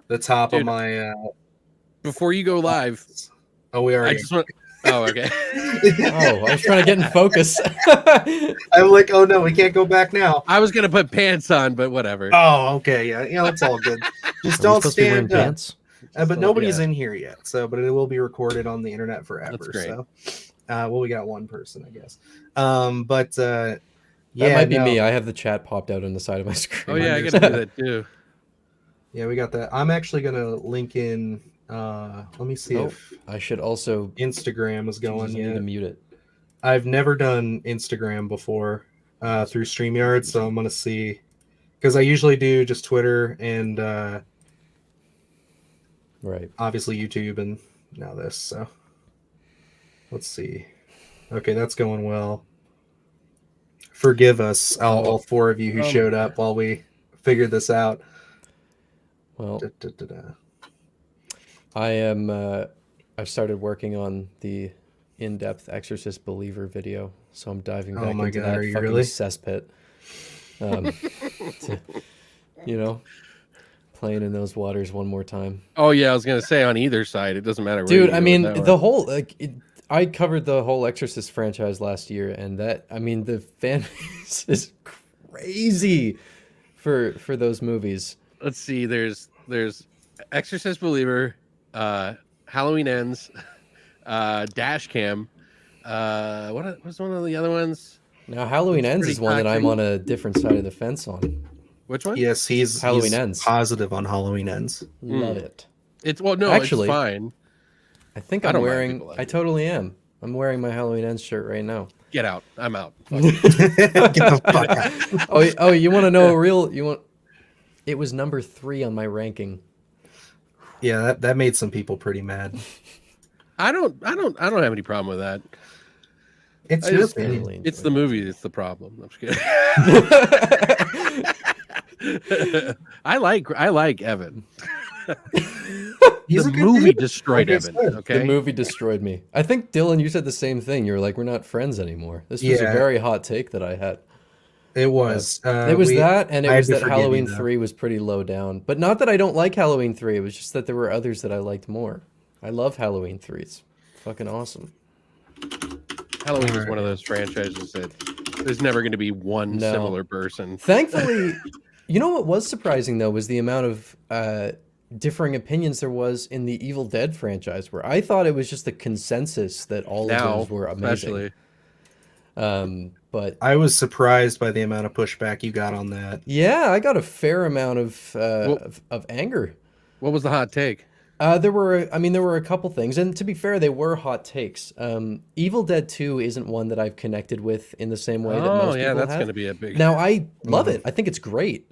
the top of Dude, my. Before you go live, Oh, we I already. just want. Oh, okay. Oh, I was trying to get in focus. I'm like, oh no, we can't go back now. I was gonna put pants on, but whatever. Oh, okay, yeah, it's all good. Just don't supposed to be wearing stand up. pants? But nobody's yeah. in here yet, but it will be recorded on the internet forever. That's great. So, well, we got one person, I guess. But That yeah, might be no. me. I have the chat popped out on the side of my screen. Oh yeah, I gotta do that too. Yeah, we got that. I'm actually gonna link in. Let me see if I should also Instagram is going. I need to Yet. mute it. I've never done Instagram before through StreamYard, so I'm gonna see because I usually do just Twitter and Right. obviously YouTube and now this. So let's see. Okay, that's going well. Forgive us, all four of you who showed up while we figured this out. Well, Da-da-da-da. I've started working on the in-depth Exorcist Believer video, so I'm diving Oh back my into God, that are you fucking really? cesspit. Playing in those waters one more time. Oh yeah, I was gonna say on either side, it doesn't matter. Where Dude, you I go mean, with that the one. whole I covered the whole Exorcist franchise last year, and the fan base is crazy for those movies. Let's see. There's Exorcist Believer, Halloween Ends, Dash Cam. What was one of the other ones? Now, Halloween It's Ends pretty is one that I'm taxing. on a different side of the fence on. Which one? Yes, he's Halloween Ends. positive on Halloween Ends. Love it. It's no, Actually- it's fine. I think I I'm don't mind wearing. people like I it. totally am. I'm wearing my Halloween Ends shirt right now. Get out. I'm out. Get the fuck out. Oh, you want to know a real? It was number 3 on my ranking. Yeah, that made some people pretty mad. I don't have any problem with that. It's I your just- opinion. Really It's the movie that's the problem. I'm just kidding. I like Evan. He's The a good movie dude. destroyed Like I Evan. said. Okay. The movie destroyed me. I think Dylan, you said the same thing. You were like, "We're not friends anymore." This was a Yeah. very hot take that I had. It was. It was that, and it I was had to that forgive you, Halloween though. 3 was pretty low down. But not that I don't like Halloween 3. It was just that there were others that I liked more. I love Halloween 3. It's fucking awesome. Halloween is one of those franchises that there's never going to be one No. similar person. Thankfully, you know what was surprising though was the amount of differing opinions there was in the Evil Dead franchise, where I thought it was just the consensus that all of Now, those were amazing. especially. But I was surprised by the amount of pushback you got on that. yeah, I got a fair amount of anger. What was the hot take? There were a couple things, and to be fair, they were hot takes. Evil Dead 2 isn't one that I've connected with in the same way that Oh most yeah, people that's have. going to be a big. Now, I love it. I think it's great,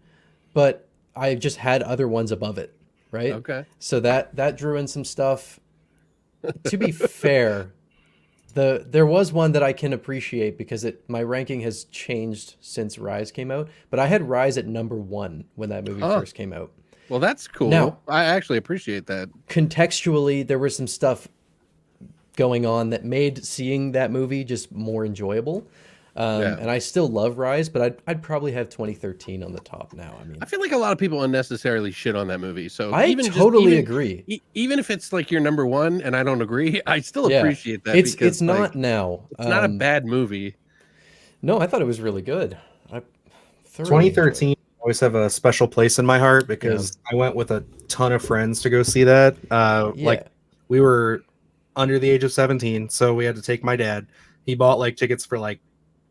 but I just had other ones above it, right? Okay. So that drew in some stuff. To be fair, there was one that I can appreciate because my ranking has changed since Rise came out, but I had Rise at number 1 when that movie Oh. first came out. Well, that's cool. Now- I actually appreciate that. Contextually, there was some stuff going on that made seeing that movie just more enjoyable. Yeah. And I still love Rise, but I'd probably have 2013 on the top now. I mean, I feel like a lot of people unnecessarily shit on that movie. So I even totally agree. Even if it's like your number 1 and I don't agree, I still Yeah. appreciate that. It's because, not like, now. It's not a bad movie. No, I thought it was really good. I thoroughly 2013 always have a special place in my heart because I went with a ton of friends to go see that. enjoyed it. Like we were under the age of 17, so we had to take my dad. He bought like tickets for like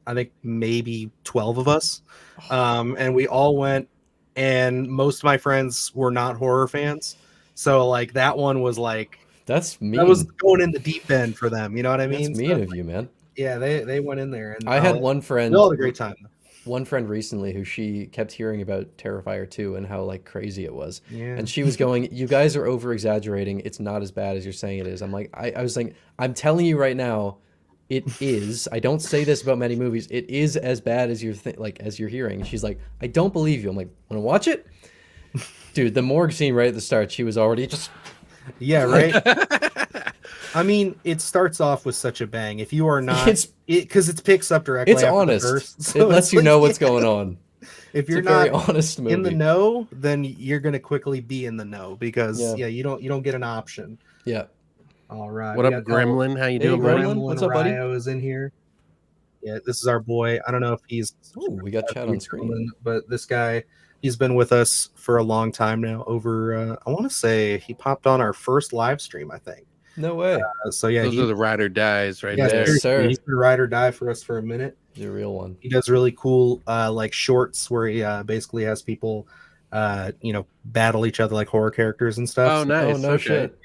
I think maybe 12 of us. And we all went, and most of my friends were not horror fans. So like that one was like That's mean. that was going in the deep end for them, you know what I mean? That's mean of you, man. Yeah, they went in there and I had one friend. they all had a great time. One friend recently who she kept hearing about Terrifier 2 and how like crazy it was. Yeah. And she was going, "You guys are over exaggerating. It's not as bad as you're saying it is." I'm like, I was like, I'm telling you right now, it is. I don't say this about many movies. It is as bad as as you're hearing. And she's like, "I don't believe you." I'm like, "Want to watch it?" Dude, the morgue scene right at the start, she was already just Yeah, right. I mean, it starts off with such a bang. If you are not, It's- because it picks up directly. it's after the honest. verse, It lets it's you like, know what's yeah. going on. if It's a you're very not honest movie. in the know, then you're gonna quickly be in the know because Yeah. you don't get an option. Yeah. All right, What we up, got Gremlin? How you Hey, doing, buddy? Gremlin. What's up, buddy? Ryo is in here. Yeah, this is our boy. I don't know if he's Ooh, we got chat on screen. but this guy, he's been with us for a long time now. Over, I want to say he popped on our first live stream, I think. No way. So yeah, Those are the ride or dies right yeah, there. Yes, seriously, sir. he's been ride or die for us for a minute. The real one. He does really cool like shorts where he basically has people battle each other like horror characters and stuff. Oh, So, nice. Oh no Okay. shit.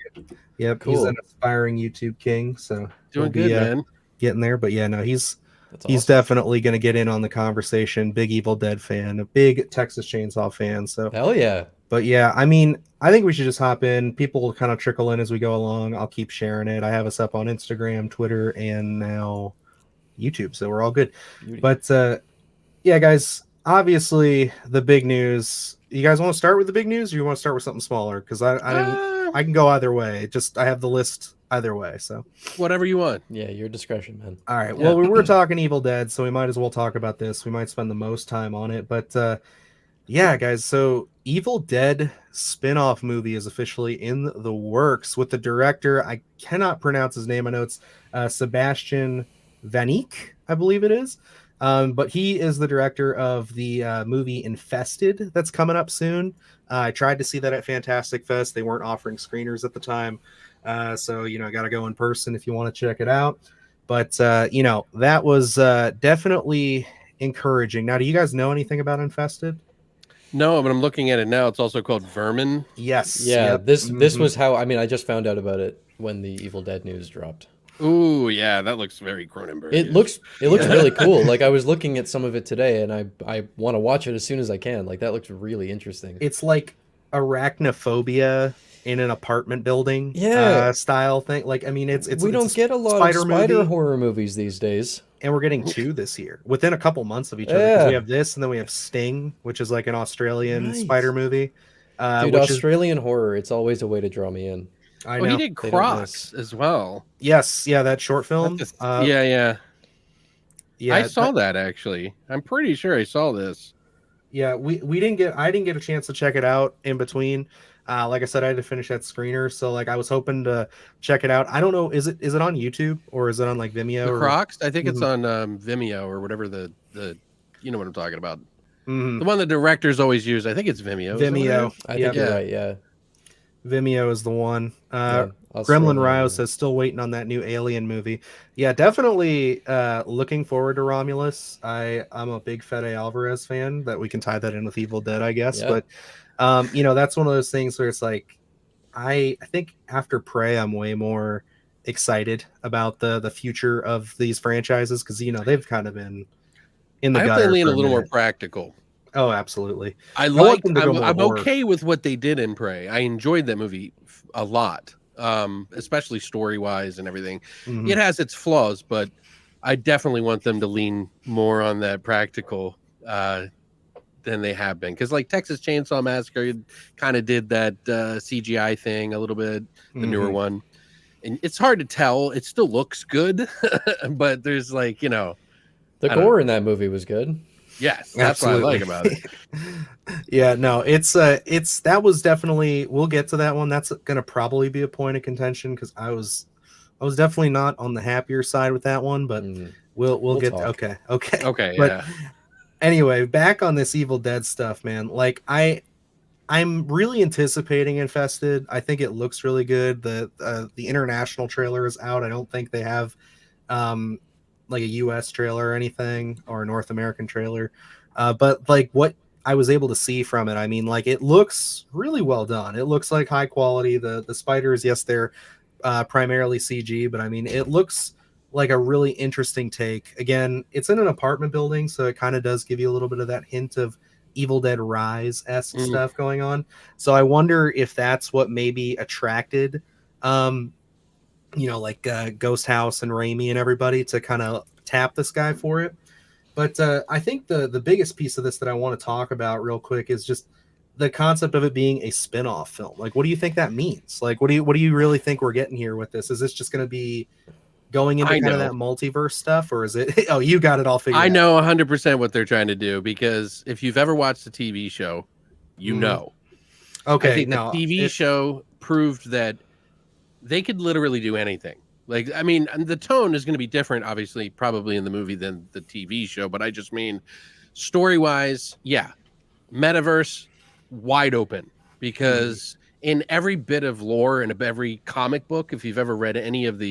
yep, he's Cool. an aspiring YouTube king, so he'll Doing be, good, man. getting there. But yeah, no, he's That's he's awesome. definitely going to get in on the conversation. Big Evil Dead fan, a big Texas Chainsaw fan. So, Hell yeah. but yeah, I mean, I think we should just hop in. People will kind of trickle in as we go along. I'll keep sharing it. I have us up on Instagram, Twitter, and now YouTube, so we're all good. Beauty. But yeah, guys, obviously the big news. You guys want to start with the big news, or you want to start with something smaller? Because I can go either way. Just I have the list either way. So Whatever you want. Yeah, your discretion, man. all right. Yeah. Well, we were talking Evil Dead, so we might as well talk about this. We might spend the most time on it, but yeah, guys. So Evil Dead spin-off movie is officially in the works with the director. I cannot pronounce his name. I know it's Sebastian Vanek, I believe it is. But he is the director of the movie Infested that's coming up soon. I tried to see that at Fantastic Fest. They weren't offering screeners at the time. So, I got to go in person if you want to check it out. But, that was definitely encouraging. Now, do you guys know anything about Infested? No, but I'm looking at it now. It's also called Vermin. Yes. Yeah, Yep. this Mhm. was how I just found out about it when the Evil Dead news dropped. Ooh, yeah, that looks very Cronenberg. It looks really cool. Like I was looking at some of it today and I want to watch it as soon as I can. Like that looks really interesting. It's like arachnophobia in an apartment building Yeah. style thing. Like, I mean, it's we it's don't a get a lot spider of spider movie. horror movies these days. And we're getting 2 this year within a couple months of each other. 'Cause Yeah. we have this, and then we have Sting, which is like an Australian Right. spider movie. Dude, Which Australian horror, it's always a way to draw me in. I Oh, know. he did They don't Crocs as well. Yes, yeah, that short film. That's a- yeah. yeah. I saw that actually. I'm pretty sure I saw this. Yeah, I didn't get a chance to check it out in between. Like I said, I had to finish that screener, so like I was hoping to check it out. I don't know, is it on YouTube or is it on like Vimeo? The or... Crocs, I think it's on Vimeo or whatever the you know what I'm talking about. Mhm. The one the directors always use. I think it's Vimeo. Is that what it Vimeo. is? I think you're Yeah. right, yeah. Vimeo is the one. Yeah, Gremlin Australian, Ryo yeah. says still waiting on that new Alien movie. Yeah, definitely looking forward to Romulus. I'm a big Fede Alvarez fan. That we can tie that in with Evil Dead, I guess. Yeah. But that's one of those things where it's like I think after Prey, I'm way more excited about the future of these franchises because they've kind of been in the I hope gutter they lean for a little more minute. practical. Oh, absolutely. I'm want them to go more I'm horror. okay with what they did in Prey. I enjoyed that movie a lot, especially story wise and everything. Mhm. It has its flaws, but I definitely want them to lean more on that practical than they have been. Because like Texas Chainsaw Massacre kind of did that CGI thing a little bit, the newer Mhm. one. And it's hard to tell. It still looks good, but there's like, The I don't gore in that movie was good. yes, that's what I like about it. Yeah, no, it's that was definitely, we'll get to that one. That's gonna probably be a point of contention because I was definitely not on the happier side with that one, but Mm. we'll get talk. okay. Okay, But yeah. anyway, back on this Evil Dead stuff, man. Like I'm really anticipating Infested. I think it looks really good. The international trailer is out. I don't think they have like a US trailer or anything or a North American trailer. But like what I was able to see from it, I mean, like it looks really well done. It looks like high quality. The spiders, yes, they're primarily CG, but I mean, it looks like a really interesting take. Again, it's in an apartment building, so it kind of does give you a little bit of that hint of Evil Dead Rise-esque Mm. stuff going on. So I wonder if that's what maybe attracted Ghost House and Raimi and everybody to kind of tap this guy for it. But I think the biggest piece of this that I want to talk about real quick is just the concept of it being a spin-off film. Like, what do you think that means? Like, what do you really think we're getting here with this? Is this just going to be going into I kind of know. that multiverse stuff, or is it? Oh, you got it all figured I out. know 100% what they're trying to do, because if you've ever watched the TV show, you Mhm. know. I Okay, think the no, TV show proved that they could literally do anything. Like, I mean, and the tone is going to be different, obviously, probably in the movie than the TV show, but I just mean story wise, yeah, metaverse wide open, because in every bit of lore and every comic book, if you've ever read any of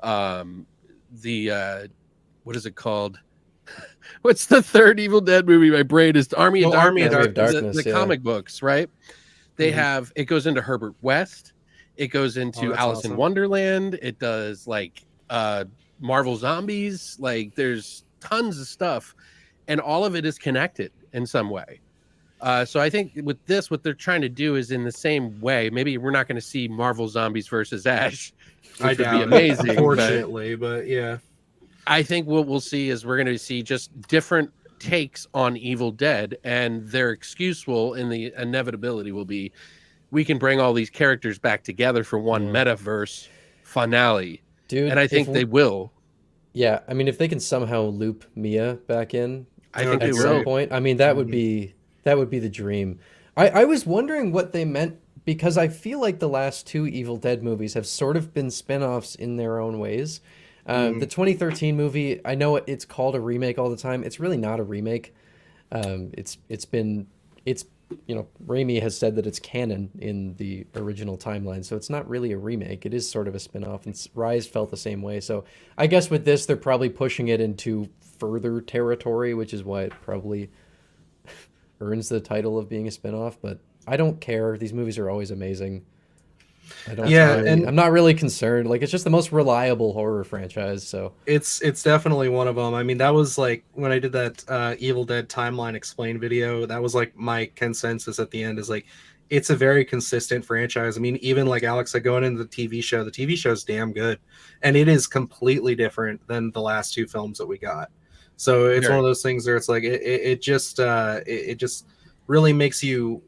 um, what is it called? What's the third Evil Dead movie? My brain is Army of Well, Army Darkness. of Army of Darkness. Darkness, The yeah. comic books, right? They Mhm. have, it goes into Herbert West, it goes into that's Alice in awesome. Wonderland, it does like Marvel Zombies, like there's tons of stuff, and all of it is connected in some way. So I think with this, what they're trying to do is in the same way. Maybe we're not going to see Marvel Zombies versus Ash, I which would be doubt it, amazing. But unfortunately, but yeah. I think what we'll see is we're going to see just different takes on Evil Dead, and their excuse will, in the inevitability, will be we can bring all these characters back together for one Yeah. metaverse finale, Dude, and I think if they will. yeah, I mean, if they can somehow loop Mia back in I That think would they be at some will. point, I mean, that would Mhm. be that would be the dream. I was wondering what they meant, because I feel like the last two Evil Dead movies have sort of been spin-offs in their own ways. The 2013 movie, I know it's called a remake all the time. It's really not a remake. It's you know, Raimi has said that it's canon in the original timeline, so it's not really a remake. It is sort of a spin-off, and Rise felt the same way. So I guess with this, they're probably pushing it into further territory, which is why it probably earns the title of being a spin-off. But I don't care. These movies are always amazing. I don't Yeah, really, and I'm not really concerned. Like, it's just the most reliable horror franchise. So it's definitely one of them. I mean, that was like when I did that Evil Dead timeline explain video. That was like my consensus at the end is like it's a very consistent franchise. I mean, even like Alex said, going into the TV show is damn good, and it is completely different than the last two films that we got. So it's one Very. of those things where it's like it just really makes you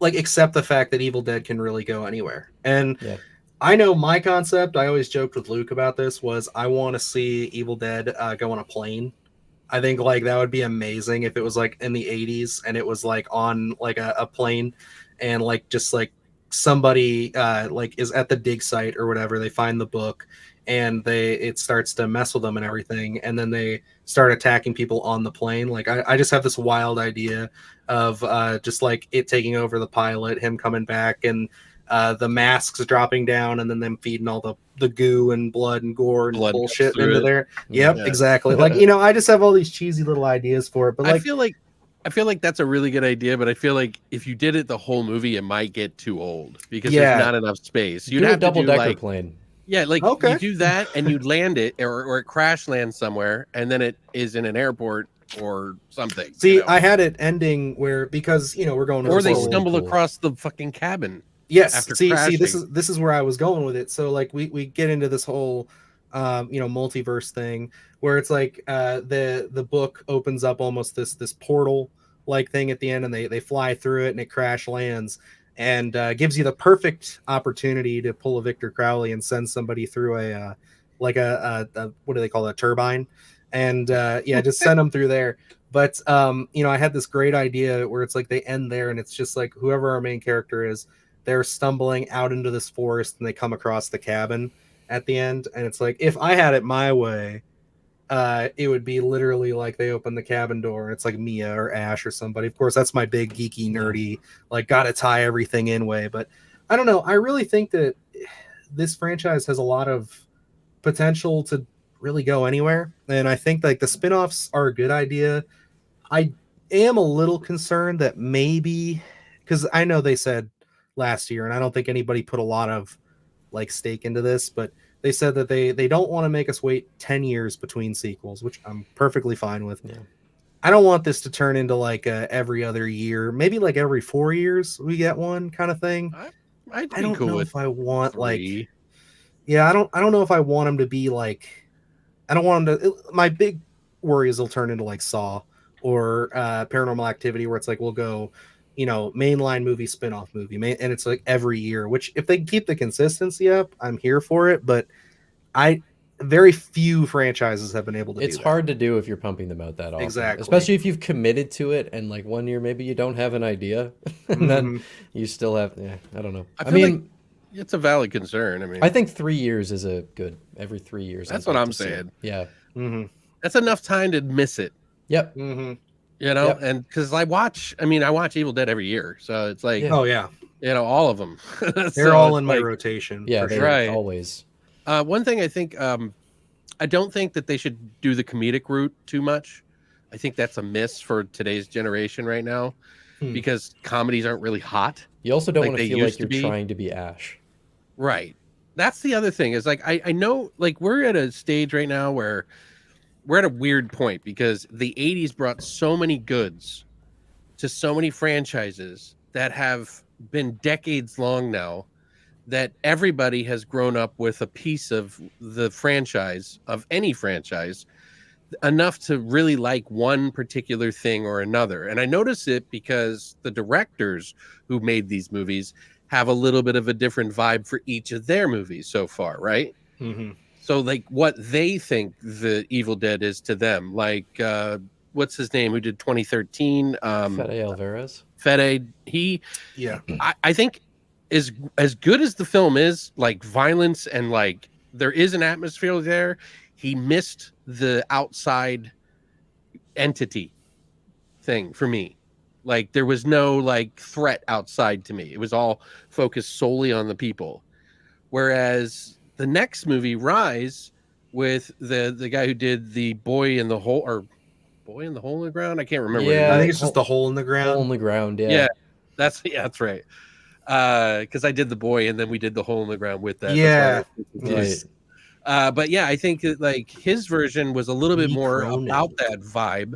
like accept the fact that Evil Dead can really go anywhere. And yeah, I know my concept. I always joked with Luke about this. Was I want to see Evil Dead go on a plane. I think like that would be amazing if it was like in the '80s and it was like on like a plane, and like just like somebody like is at the dig site or whatever. They find the book and it starts to mess with them and everything, and then they start attacking people on the plane. Like I just have this wild idea of just like it taking over the pilot, him coming back, and the masks dropping down, and then them feeding all the goo and blood and gore and Blood comes bullshit through into it. there. Yep, Yeah. exactly. Like, you know, I just have all these cheesy little ideas for it, but I like, feel like that's a really good idea, but I feel like if you did it the whole movie, it might get too old because Yeah. there's not enough space. You'd do a have to do double-decker like plane. yeah, like Okay. you do that and you land it or it crash lands somewhere and then it is in an airport or something. see, you know? I had it ending where because you know we're going to or this they whole- stumble cool. across the fucking cabin. Yes. after See, crashing. this is where I was going with it. So like we get into this whole you know, multiverse thing where it's like the book opens up almost this portal like thing at the end, and they fly through it and it crash lands and gives you the perfect opportunity to pull a Victor Crowley and send somebody through a like a what do they call it, a turbine, and yeah, just send them through there. But you know, I had this great idea where it's like they end there and it's just like whoever our main character is, they're stumbling out into this forest and they come across the cabin at the end, and it's like if I had it my way, it would be literally like they open the cabin door and it's like Mia or Ash or somebody. Of course, that's my big geeky nerdy like gotta tie everything in way, but I don't know. I really think that this franchise has a lot of potential to really go anywhere, and I think like the spin-offs are a good idea. I am a little concerned that maybe because I know they said last year, and I don't think anybody put a lot of like stake into this, but they said that they don't want to make us wait 10 years between sequels, which I'm perfectly fine with. Yeah. I don't want this to turn into like every other year, maybe like every 4 years we get one kind of thing. I'd I be don't cool know with if I want like, 3. yeah, I don't know if I want them to be like, I don't want them to. My big worry is they'll turn into like Saw or Paranormal Activity, where it's like we'll go, you know, mainline movie, spin-off movie, and it's like every year. Which if they keep the consistency up, I'm here for it. But I very few franchises have been able to It's do hard to do if you're pumping them out that often. Exactly. Especially if you've committed to it and like one year maybe you don't have an idea and then Mhm. you still have I don't know. I I feel like mean, it's a valid concern. I mean, I think 3 years is a good every 3 years. That's I'd what like I'm to see it. saying. Yeah. that. hmm that's enough time to miss it. Yep. hmm You know, Yep. and because I watch Evil Dead every year, so it's like Yeah. Oh yeah, all of them. they're So all it's in my like, rotation. Yeah, for they sure. Right. always. One thing I think I don't think that they should do the comedic route too much. I think that's a miss for today's generation right now Hmm. because comedies aren't really hot. You also don't Like want to they feel used like to you're be. trying to be Ash. Right. That's the other thing is like I know like we're at a stage right now where we're at a weird point because the 80s brought so many goods to so many franchises that have been decades long now that everybody has grown up with a piece of the franchise of any franchise enough to really like one particular thing or another. And I notice it because the directors who made these movies have a little bit of a different vibe for each of their movies so far, right? Mhm. So like what they think the Evil Dead is to them, like what's his name who did 2013? Fede Alvarez. Fede, he Yeah. I think is as good as the film is, like violence and like there is an atmosphere there, he missed the outside entity thing for me. Like there was no like threat outside to me. It was all focused solely on the people. Whereas the next movie, Rise, with the guy who did the Boy in the Hole or Boy in the Hole in the Ground, I can't remember. what it Yeah. I is. think it's just the hole in the Hole in ground. the ground. Yeah. Yeah, that's right. Because I did the Boy and then we did the Hole in the Ground with that. Yeah. Right. But yeah, I think that like his version was a little bit Lee more Cronin. about that vibe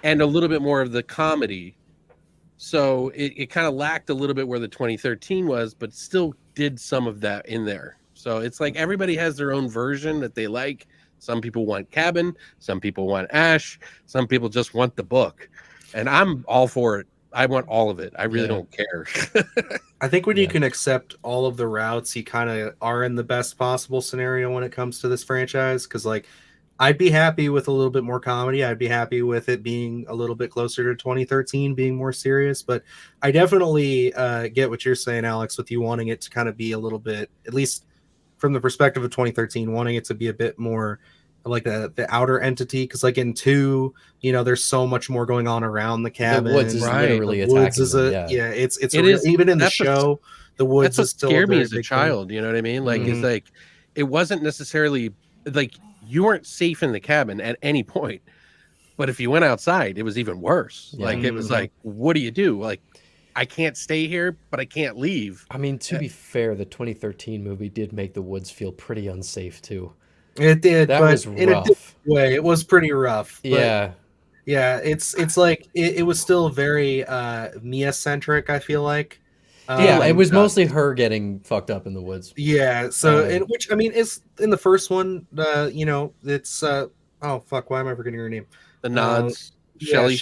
and a little bit more of the comedy. So it kind of lacked a little bit where the 2013 was, but still did some of that in there. So it's like everybody has their own version that they like. Some people want Cabin, some people want Ash, some people just want the book. And I'm all for it. I want all of it. I really Yeah. don't care. I think when you Yeah. can accept all of the routes, you kind of are in the best possible scenario when it comes to this franchise. Because like, I'd be happy with a little bit more comedy. I'd be happy with it being a little bit closer to 2013, being more serious. But I definitely get what you're saying, Alex, with you wanting it to kind of be a little bit, at least from the perspective of 2013, wanting it to be a bit more like the outer entity. Because like in 2, you know, there's so much more going on around the cabin. The woods is Right. literally The attacking woods is them. a Yeah. it's It a real, is- even in the that's what- show. The woods That's what is still scared me very as a big thing. child. You know what I mean? Like it's Mhm. like it wasn't necessarily like you weren't safe in the cabin at any point. But if you went outside, it was even worse. Yeah. Like it was Mhm. like, what do you do? Like I can't stay here, but I can't leave. I mean, to be fair, the 2013 movie did make the woods feel pretty unsafe too. It did, That but was in a different rough. way, it was pretty rough. But Yeah. yeah, it's like it was still very Mia centric. I feel like. Yeah, it Um, was mostly her getting fucked up in the woods. Yeah, so Uh, and which I mean is in the first one, you know, it's oh fuck, why am I forgetting her name? The nods, Yeah, Shelly.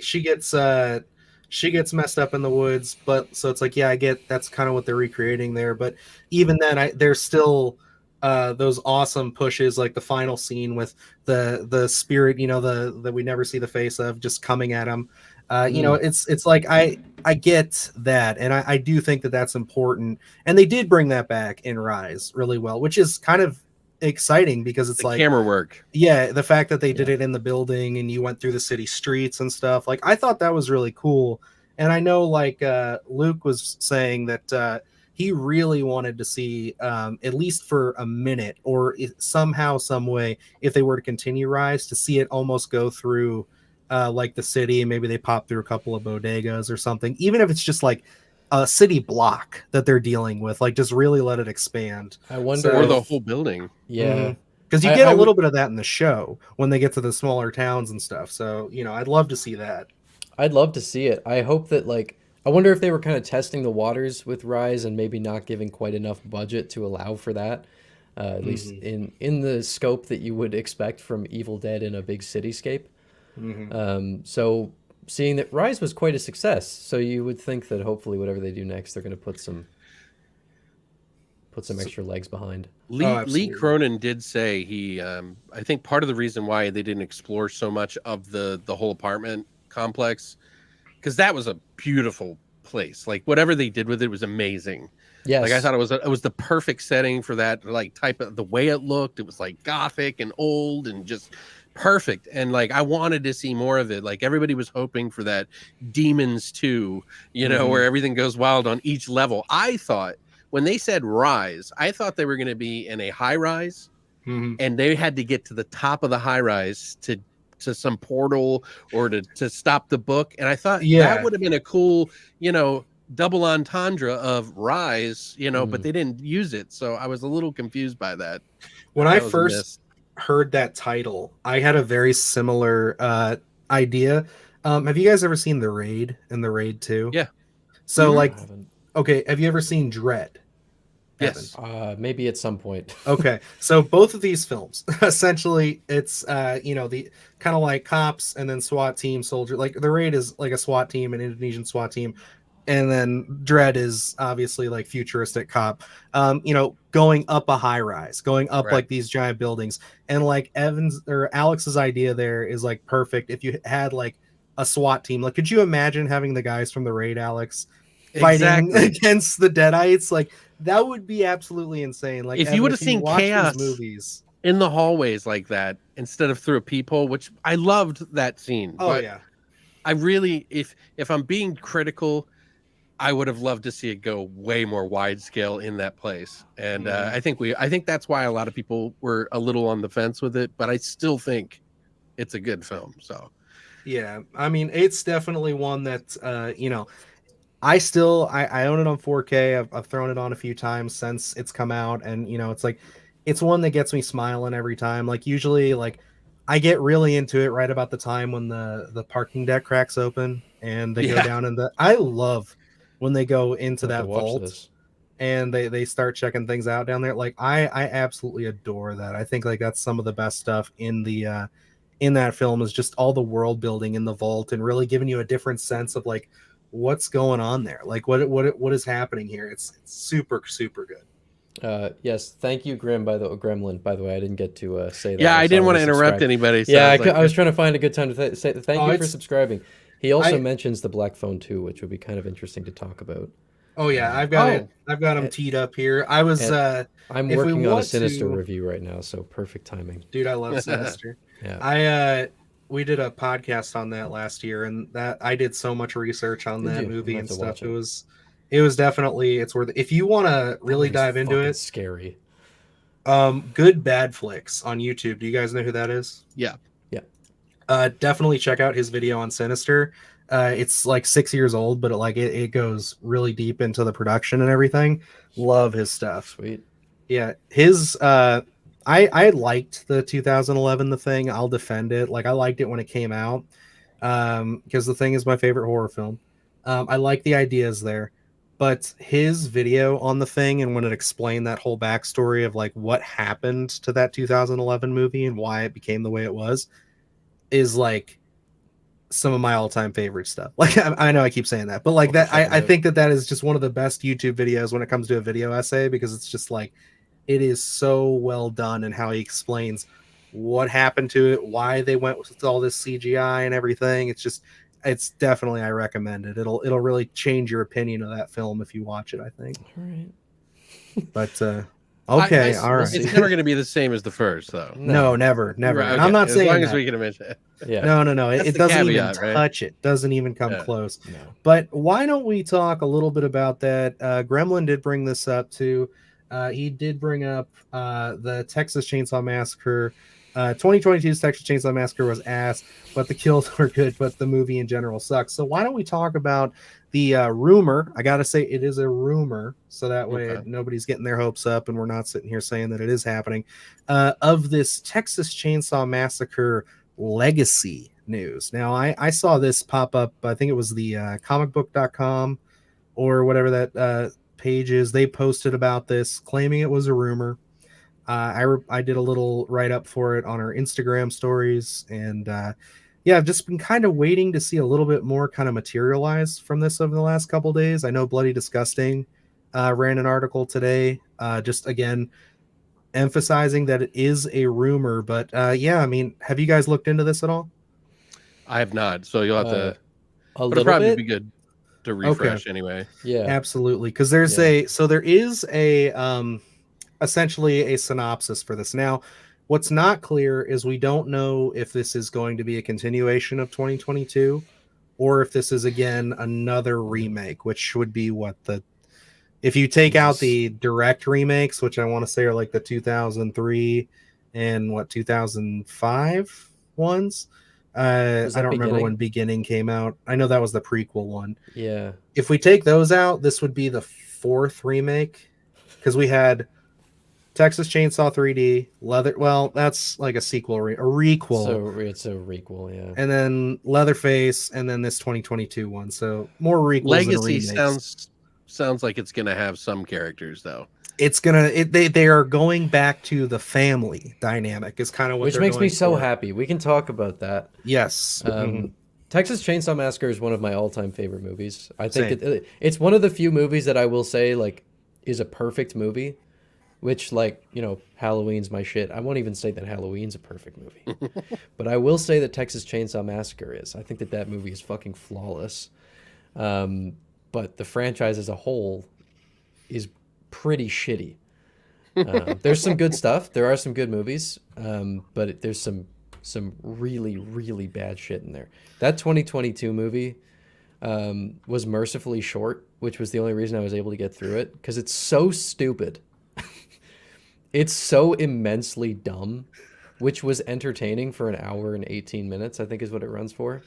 she gets messed up in the woods, but so it's like yeah, I get that's kind of what they're recreating there, but even then there's still those awesome pushes like the final scene with the spirit, you know, the we never see the face of just coming at him. You know, it's like I get that, and I do think that that's important, and they did bring that back in Rise really well, which is kind of exciting because it's The like camera work. yeah, the fact that they did it in the building and you went through the city streets and stuff, like I thought that was really cool. And I know like Luke was saying that he really wanted to see at least for a minute or somehow some way if they were to continue Rise to see it almost go through like the city, and maybe they pop through a couple of bodegas or something, even if it's just like a city block that they're dealing with, like just really let it expand. I wonder So- Or if, the whole building. yeah. Because you I- get I a would- little bit of that in the show when they get to the smaller towns and stuff. So, you know, I'd love to see that. I'd love to see it. I hope that like I wonder if they were kind of testing the waters with Rise and maybe not giving quite enough budget to allow for that. At least in the scope that you would expect from Evil Dead in a big cityscape. So seeing that Rise was quite a success, so you would think that hopefully whatever they do next, they're going to put some extra legs behind. Lee absolutely. Cronin did say he I think part of the reason why they didn't explore so much of the whole apartment complex, because that was a beautiful place. Like whatever they did with it was amazing. Yes. Like I thought it was the perfect setting for that, like type of the way it looked. It was like gothic and old and just perfect. And like I wanted to see more of it. Like everybody was hoping for that Demons 2, you know, Mhm. where everything goes wild on each level. I thought when they said rise, I thought they were going to be in a high rise Mhm. and they had to get to the top of the high rise to some portal or to stop the book. And I thought Yeah. that would have been a cool, you know, double entendre of rise, you know, but they didn't use it. So I was a little confused by that. When That I was a first miss. heard that title, I had a very similar idea. Have you guys ever seen The Raid and The Raid 2? Yeah. So Mhm. I like, haven't. okay, have you ever seen Dread? Evan? Yes. Maybe at some point. Okay, so both of these films, essentially, it's you know, the kind of like cops and then SWAT team soldier. Like The Raid is like a SWAT team, an Indonesian SWAT team, and then Dread is obviously like futuristic cop. You know, going up a high rise, going up Right. like these giant buildings, and like Evans or Alex's idea there is like perfect. If you had like a SWAT team, like could you imagine having the guys from The Raid, Alex, fighting Exactly. against the Deadites? Like that would be absolutely insane. Like If you Evan, would have if you seen watch chaos these movies, in the hallways like that instead of through a peephole, which I loved that scene. oh But yeah, I really, if I'm being critical, I would have loved to see it go way more wide scale in that place. And I think that's why a lot of people were a little on the fence with it, but I still think it's a good film. So yeah. I mean, it's definitely one that you know, I own it on 4K. I've thrown it on a few times since it's come out, and you know, it's like it's one that gets me smiling every time. Like usually, like I get really into it right about the time when the parking deck cracks open and they go yeah, down in the. I love when they go into I'll have to that watch vault this. and they start checking things out down there. Like I absolutely adore that. I think like that's some of the best stuff in that film is just all the world building in the vault and really giving you a different sense of like what's going on there, like what is happening here. It's super good. Yes, thank you, Gremlin. By the way, I didn't get to say that. yeah. I I saw didn't that want he to interrupt subscribed. anybody. So Yeah, I was I was trying to find a good time to say thank Oh, you for it's- subscribing. He also I- mentions the Black Phone 2, which would be kind of interesting to talk about. Oh yeah, I've got Oh. I've got them teed up here. I was I'm if we working on a want Sinister to- review right now, so perfect timing. dude, I love Sinister. Yeah. We did a podcast on that last year, and that I did so much research on Did that you? movie I'm and gonna have stuff. to watch It was definitely it's worth it. If you want to really That dive movie's into fucking it, scary. Good Bad Flicks on YouTube. Do you guys know who that is? Yeah. Definitely check out his video on Sinister. It's like 6 years old, but it goes really deep into the production and everything. Love his stuff. Sweet. Yeah, his I liked the 2011 The Thing. I'll defend it. Like I liked it when it came out. Because The Thing is my favorite horror film. I like the ideas there. But his video on The Thing and when it explained that whole backstory of like what happened to that 2011 movie and why it became the way it was is like some of my all-time favorite stuff. Like I know I keep saying that, but like I'll that check it I out. think that is just one of the best YouTube videos when it comes to a video essay because it's just like it is so well done and how he explains what happened to it, why they went with all this CGI and everything. It's definitely I recommend it. It'll really change your opinion of that film if you watch it, I think. All right. But okay, all we'll right. see. It's never going to be the same as the first, though. No, never. Right, And I'm not as saying long that. as we can mention it. Yeah. No. That's It the doesn't caveat, even right? touch it. Doesn't even come Yeah. close. No. But why don't we talk a little bit about that? Gremlin did bring this up too. He did bring up the Texas Chainsaw Massacre. 2022's Texas Chainsaw Massacre was ass, but the kills were good, but the movie in general sucks. So why don't we talk about the rumor? I gotta say it is a rumor, so that way Okay. nobody's getting their hopes up, and we're not sitting here saying that it is happening. Of this Texas Chainsaw Massacre legacy news. Now I saw this pop up. I think it was the comicbook.com or whatever that page is. They posted about this, claiming it was a rumor. I did a little write up for it on our Instagram stories, and yeah, I've just been kind of waiting to see a little bit more kind of materialize from this over the last couple days. I know Bloody Disgusting ran an article today, just again emphasizing that it is a rumor. But yeah, I mean, have you guys looked into this at all? I have not, so you'll have to. A But it'll little probably bit. be good to refresh anyway. Yeah. Absolutely, because there's Yeah. there is a essentially a synopsis for this. Now, what's not clear is we don't know if this is going to be a continuation of 2022 or if this is again another remake, which would be what the if you take out the direct remakes, which I want to say are like the 2003 and what 2005 ones. I don't remember when Beginning came out. I know that was the prequel one. Yeah. If we take those out, this would be the 4th remake because we had Texas Chainsaw 3D, Leather. Well, that's like a sequel, a requel. So it's a requel, yeah. And then Leatherface, and then this 2022 one. So more requels. Legacy than remakes. sounds like it's gonna have some characters though. It's gonna. They are going back to the family dynamic. Is kind of what. Which makes me so happy. We can talk about that. Yes. Texas Chainsaw Massacre is one of my all-time favorite movies. I think it's one of the few movies that I will say like is a perfect movie. Which, like, you know, Halloween's my shit. I won't even say that Halloween's a perfect movie. But I will say that Texas Chainsaw Massacre is. I think that movie is fucking flawless. But the franchise as a whole is pretty shitty. There's some good stuff. There are some good movies. But there's some really, really bad shit in there. That 2022 movie was mercifully short, which was the only reason I was able to get through it. Because it's so stupid. It's so immensely dumb, which was entertaining for an hour and 18 minutes, I think is what it runs for.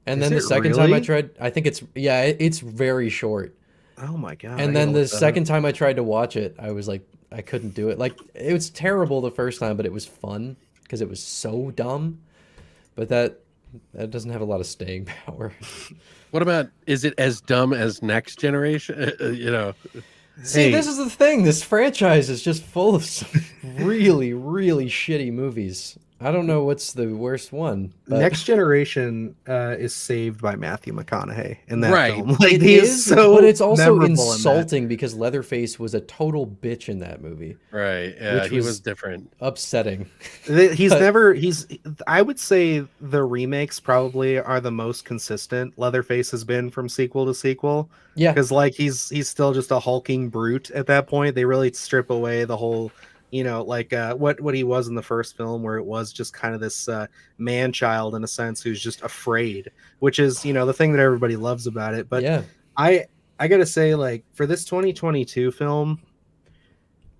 And then the second time I tried, I think it's very short. Oh my God. And then the second time I tried to watch it, I was like, I couldn't do it. Like, it was terrible the first time, but it was fun because it was so dumb. But that doesn't have a lot of staying power. What about, is it as dumb as Next Generation? You know. See, this is the thing. This franchise is just full of some really, really shitty movies. I don't know what's the worst one. But... Next Generation is saved by Matthew McConaughey in that film. Like, it is, so but it's also insulting because Leatherface was a total bitch in that movie. Right. Yeah, he was different. Upsetting. I would say the remakes probably are the most consistent Leatherface has been from sequel to sequel. Yeah. Because like he's still just a hulking brute at that point. They really strip away the whole like what he was in the first film, where it was just kind of this man child in a sense who's just afraid, which is the thing that everybody loves about it. But yeah, I gotta say, like, for this 2022 film,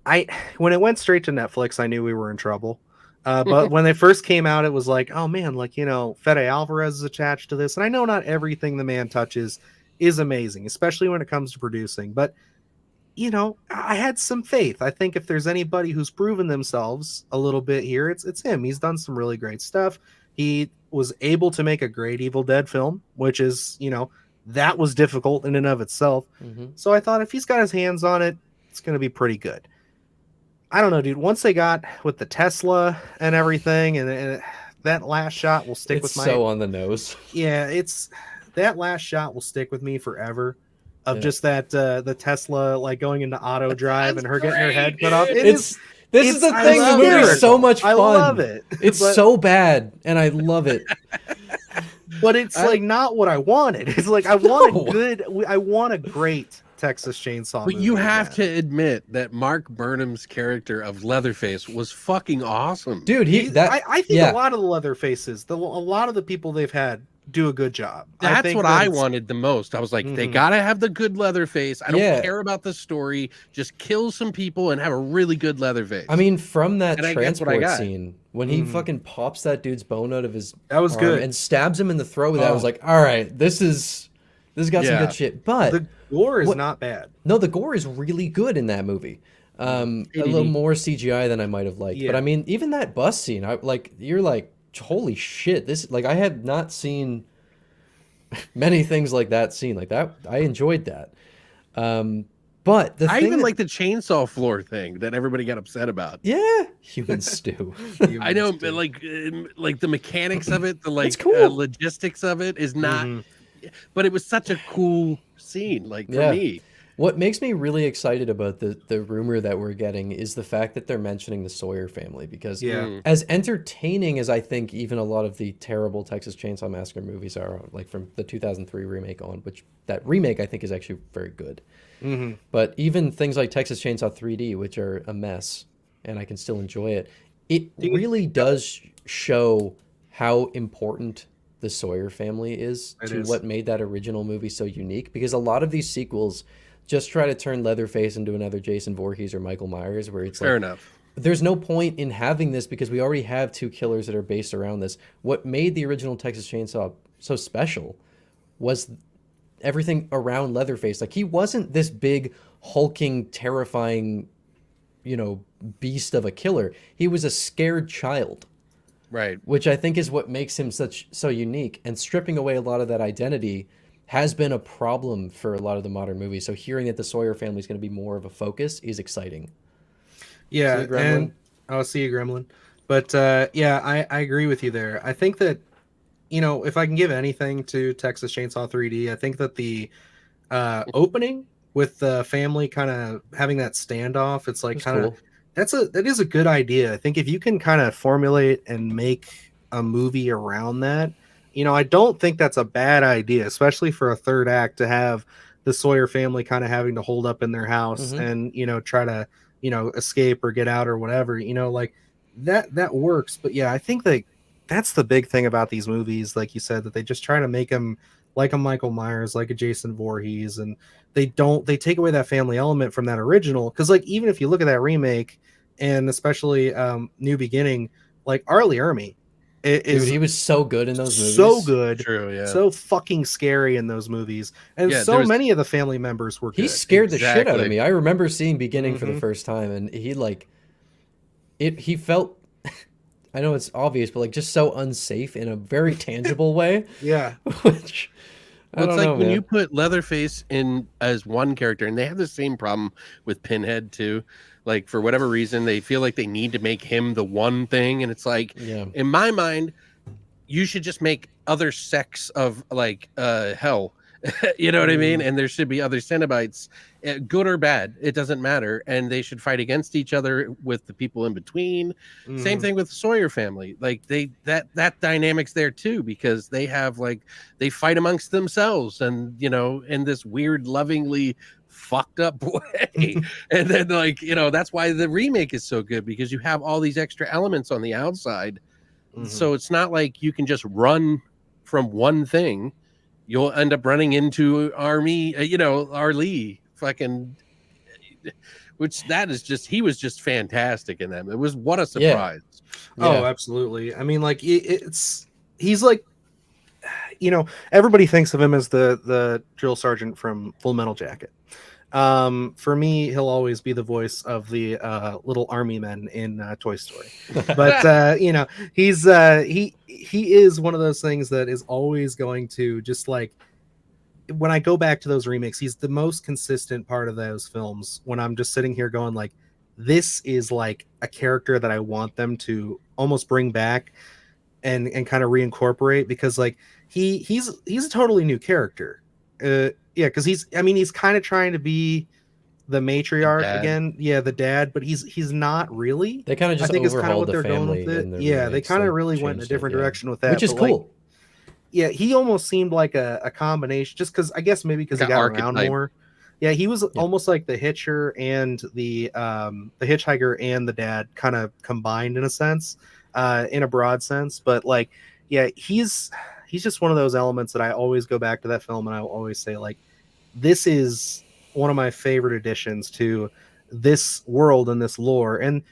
when it went straight to Netflix, I knew we were in trouble. But when they first came out, it was like, oh man, like Fede Alvarez is attached to this, and I know not everything the man touches is amazing, especially when it comes to producing, but I had some faith. I think if there's anybody who's proven themselves a little bit here, it's him. He's done some really great stuff. He was able to make a great Evil Dead film, which is, that was difficult in and of itself. Mm-hmm. So I thought if he's got his hands on it, it's going to be pretty good. I don't know, dude. Once they got with the Tesla and everything, and that last shot will stick with my... It's so on the nose. Yeah, that last shot will stick with me forever. Of just that the Tesla like going into auto drive and her getting her head cut off. This is the thing. The movie's so much fun. I love it. It's so bad, and I love it. But it's like not what I wanted. It's like I want a great Texas Chainsaw. But you have to admit that Mark Burnham's character of Leatherface was fucking awesome, dude. I think a lot of the Leatherfaces, a lot of the people they've had, do a good job. That's what I wanted the most. I was like, they gotta have the good Leatherface. I don't care about the story. Just kill some people and have a really good Leatherface. I mean, from that transport scene when he fucking pops that dude's bone out of his arm good and stabs him in the throat with that, I was like, all right, this got some good shit. But the gore is not bad. No, the gore is really good in that movie. A little more CGI than I might have liked. But I mean, even that bus scene, you're like, holy shit, this, like, I had not seen many things like that scene like that. I enjoyed that. But I even like the chainsaw floor thing that everybody got upset about. Yeah, human stew. I know, but like the mechanics of it, the logistics of it is not. But it was such a cool scene, like for me. What makes me really excited about the rumor that we're getting is the fact that they're mentioning the Sawyer family, because Yeah. Mm. as entertaining as I think even a lot of the terrible Texas Chainsaw Massacre movies are, like from the 2003 remake on, which that remake I think is actually very good. Hmm. But even things like Texas Chainsaw 3D, which are a mess, and I can still enjoy it, it really does show how important the Sawyer family is It to is. what made that original movie so unique. Because a lot of these sequels just try to turn Leatherface into another Jason Voorhees or Michael Myers, where it's Fair like, enough. there's no point in having this because we already have two killers that are based around this. What made the original Texas Chainsaw so special was everything around Leatherface. Like, he wasn't this big, hulking, terrifying, beast of a killer. He was a scared child, Right. which I think is what makes him so unique. And stripping away a lot of that identity has been a problem for a lot of the modern movies. So hearing that the Sawyer family is going to be more of a focus is exciting. Yeah, See you, Gremlin? and I'll see you, Gremlin. But yeah, I agree with you there. I think that if I can give anything to Texas Chainsaw 3D, I think that the opening with the family kind of having that standoff, it's like It's kind of cool. that is a good idea. I think if you can kind of formulate and make a movie around that, I don't think that's a bad idea, especially for a third act to have the Sawyer family kind of having to hold up in their house Mhm. and try to escape or get out or whatever. Like that works. But yeah, I think that's the big thing about these movies, like you said, that they just try to make them like a Michael Myers, like a Jason Voorhees, and they take away that family element from that original. Because like even if you look at that remake, and especially New Beginning, like Arlie Ermy Dude, is he was so good in those so movies. good, True. Yeah. so fucking scary in those movies, and Yeah, so there's- many of the family members were He good. scared the shit out of Exactly. me. I remember seeing Beginning for the Mhm. first time, and he felt, I know it's obvious, but like just so unsafe in a very tangible way, Yeah, which I Well, don't it's like know, when man. you put Leatherface in as one character, and they have the same problem with Pinhead too. Like for whatever reason, they feel like they need to make him the one thing, and it's like, Yeah. in my mind, you should just make other sects of like hell. You know what I mean? And there should be other Cenobites, good or bad, it doesn't matter, and they should fight against each other with the people in between. Same Mhm. thing with the Sawyer family. Like that dynamics there too, because they have like they fight amongst themselves, and in this weird, lovingly fucked up way. And then that's why the remake is so good, because you have all these extra elements on the outside. Mhm. So it's not like you can just run from one thing. You'll end up running into Arlie fucking, which that is just, he was just fantastic in them. It was, what a Yeah. surprise. Oh, Yeah. absolutely. I mean, like he's like, everybody thinks of him as the drill sergeant from Full Metal Jacket. For me, he'll always be the voice of the little army men in Toy Story. But he is one of those things that is always going to just like, when I go back to those remakes, he's the most consistent part of those films. When I'm just sitting here going like, this is like a character that I want them to almost bring back and kind of reincorporate, because like he's a totally new character. Yeah, because he's kind of trying to be the matriarch dad. again. Yeah, the dad, but he's not really. They kind of I just think is kind of overhauled what the they're going family with it. in the Yeah, they remakes. kind of really went in a changed it, different yeah. direction with that, Which is but, like, cool. yeah, he almost seemed like a combination, just because I guess maybe because he Like got an around archetype. more. Yeah, he was Yeah. almost like the hitcher and the hitchhiker and the dad kind of combined in a sense, in a broad sense. But like, yeah, he's just one of those elements that I always go back to that film and I will always say like, this is one of my favorite additions to this world and this lore. And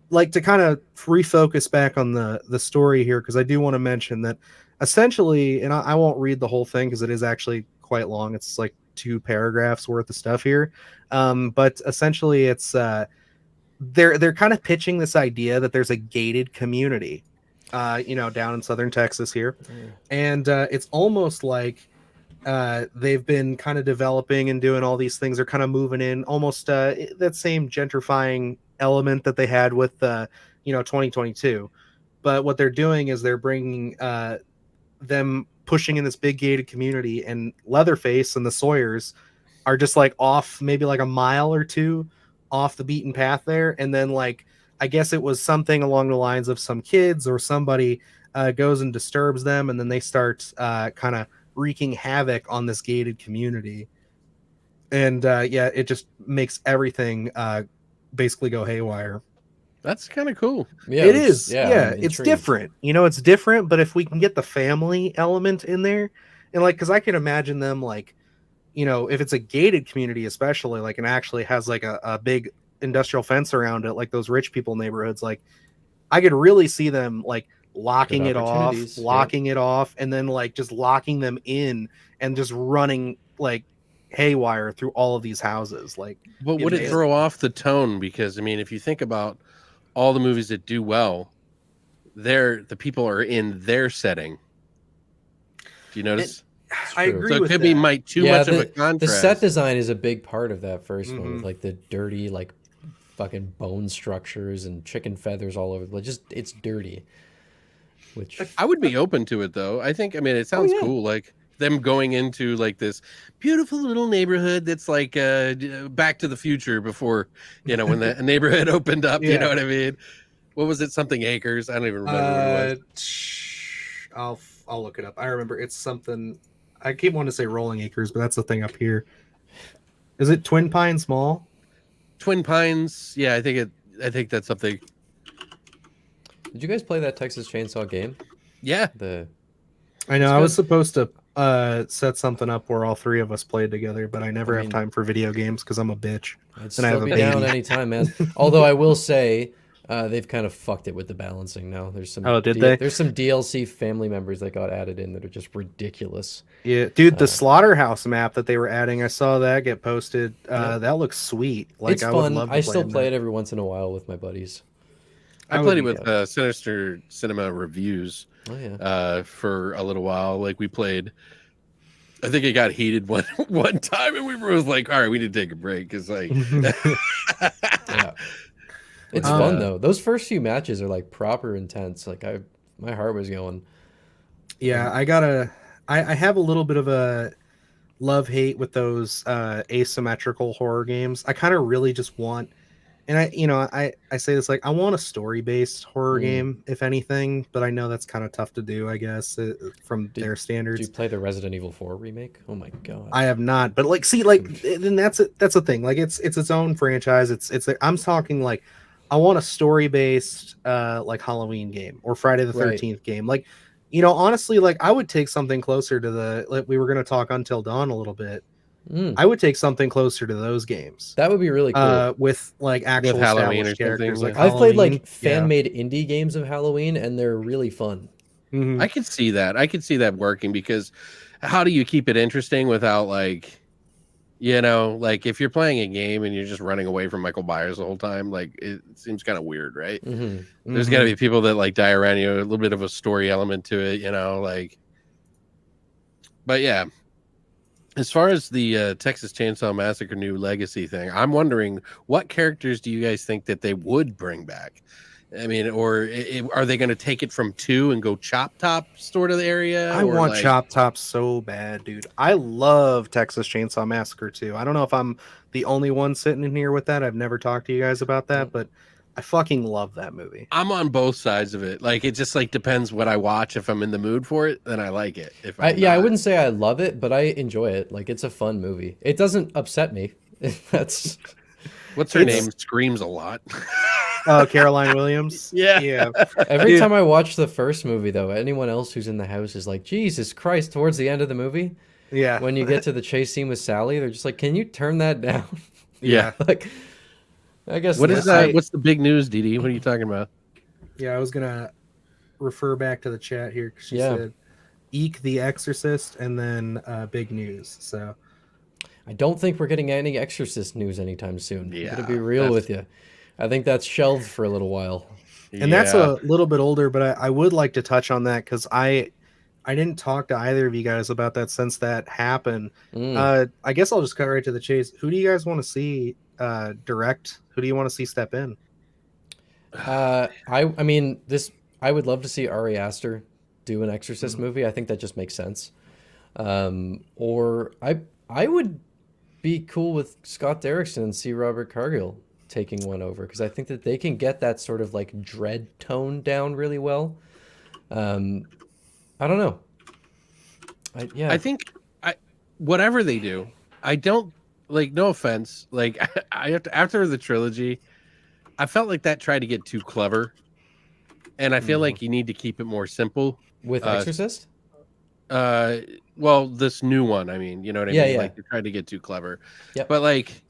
like, to kind of refocus back on the story here, because I do want to mention that essentially, and I won't read the whole thing because it is actually quite long. It's like 2 paragraphs worth of stuff here. But essentially, it's they're kind of pitching this idea that there's a gated community, down in southern Texas here, and it's almost like they've been kind of developing and doing all these things. They're kind of moving in almost that same gentrifying element that they had with 2022. But what they're doing is they're bringing them pushing in this big gated community, and Leatherface and the Sawyers are just like off maybe like a mile or two off the beaten path there, and then like I guess it was something along the lines of some kids or somebody goes and disturbs them, and then they start kind of wreaking havoc on this gated community. And yeah, it just makes everything basically go haywire. That's kind of cool. Yeah, It is. Yeah, Yeah, I'm it's intrigued. different. You know, it's different, but if we can get the family element in there, and like, because I can imagine them like, you know, if it's a gated community, especially like, and actually has like a big industrial fence around it, like those rich people neighborhoods, like I could really see them like locking it off, opportunities, yeah. locking it off, and then like just locking them in and just running like haywire through all of these houses. Like, But be would it amazing. throw off the tone? Because I mean, if you think about all the movies that do well, the people are in their setting. Do you notice? I true. agree So it with could that. be might too much of a The contrast. set design is a big part of that first one, with Mhm. like the dirty, like fucking bone structures and chicken feathers all over. Like, just it's dirty. Which I would be open to it though. I mean, it sounds yeah. cool. Like them going into like this beautiful little neighborhood that's like Back to the Future before, you know, when the neighborhood opened up. You Yeah. know what I mean? What was it? Something Acres? I don't even remember what it was. I'll look it up. I remember it's something. I keep wanting to say Rolling Acres, but that's the thing up here. Is it Twin Pines Mall? Twin Pines. Yeah, I think that's something. Did you guys play that Texas Chainsaw game? Yeah. I know. It's I was good. supposed to set something up where all three of us played together, but I never I have mean- time for video games because I'm a bitch. I'd And I have still a be down baby. anytime, man. Although I will say, they've kind of fucked it with the balancing now. There's some Oh, did they? There's some DLC family members that got added in that are just ridiculous. Yeah, dude, the Slaughterhouse map that they were adding, I saw that get posted. Yeah. That looks sweet. Like, It's I would fun. love to I still in play that. it every once in a while with my buddies. I I played it would with Sinister Cinema Reviews Oh yeah. for a little while. Like we played. I think it got heated one time, and we were both like, "All right, we need to take a break." Because like, Yeah. It's Uh, fun though. Those first few matches are like proper intense. Like my heart was going. Yeah, I have a little bit of a love hate with those asymmetrical horror games. I kind of really just want, and I say this like I want a story based horror Mm. game if anything, but I know that's kind of tough to do, I guess, from their Did standards. you play the Resident Evil 4 remake? Oh my god. I have not, but like, see, like, then that's it. That's the thing. Like, it's its own franchise. It's like, I'm talking like, I want a story based, like Halloween game or Friday the Right. 13th game. Like, you know, honestly, like I would take something closer to like we were gonna talk Until Dawn a little bit. Mm, I would take something closer to those games. that would be really cool. With like actual Halloween established or something, characters. Like yeah. I've played Halloween. like fan made indie games of Halloween, and they're really fun. Yeah. Mhm. I could see that. I could see that working because how do you keep it interesting without like, you know, like if you're playing a game and you're just running away from Michael Myers the whole time, like it seems kind of weird, right? Hmm There's got to be people that like die around you, a little bit of a story element to it, you know, like. But yeah, as far as the Texas Chainsaw Massacre New Legacy thing, I'm wondering what characters do you guys think that they would bring back? I mean, or are they going to take it from 2 and go Chop Top sort of area? I or want like, Chop Top so bad, dude. I love Texas Chainsaw Massacre too. I don't know if I'm the only one sitting in here with that. I've never talked to you guys about that, but I fucking love that movie. I'm on both sides of it. Like it just like depends what I watch. If I'm in the mood for it, then I like it. If I'm I not- wouldn't say I love it, but I enjoy it. Like, it's a fun movie. It doesn't upset me. That's What's her It's- name? Screams a lot. Oh, Caroline Williams. Yeah. Yeah. every Dude. time I watch the first movie, though, anyone else who's in the house is like, Jesus Christ, towards the end of the movie, Yeah. when you get to the chase scene with Sally, they're just like, can you turn that down? Yeah. Like, I guess What is that's- that? What's the big news, Didi? What are you talking about? Yeah, I was gonna refer back to the chat here 'cause she Yeah. said Eek the Exorcist and then big news. So I don't think we're getting any Exorcist news anytime soon. I'm gonna be Yeah, real that's- with you. I think that's shelved for a little while. and that's Yeah. a little bit older, but I would like to touch on that because I didn't talk to either of you guys about that since that happened. Mm. I guess I'll just cut right to the chase. Who do you guys want to see direct? Who do you want to see step in? I mean, I would love to see Ari Aster do an Exorcist movie. I think that just makes sense. Or I would be cool with Scott Derrickson and see Robert Cargill taking one over because I think that they can get that sort of like dread tone down really well. I don't know. I think whatever they do, I don't like. No offense, like I have to, after the trilogy, I felt like that tried to get too clever, and I feel like you need to keep it more simple. With Exorcist. Well, this new one, I mean, you know what I Yeah, mean? yeah. Like they tried to get too clever. Yep. But like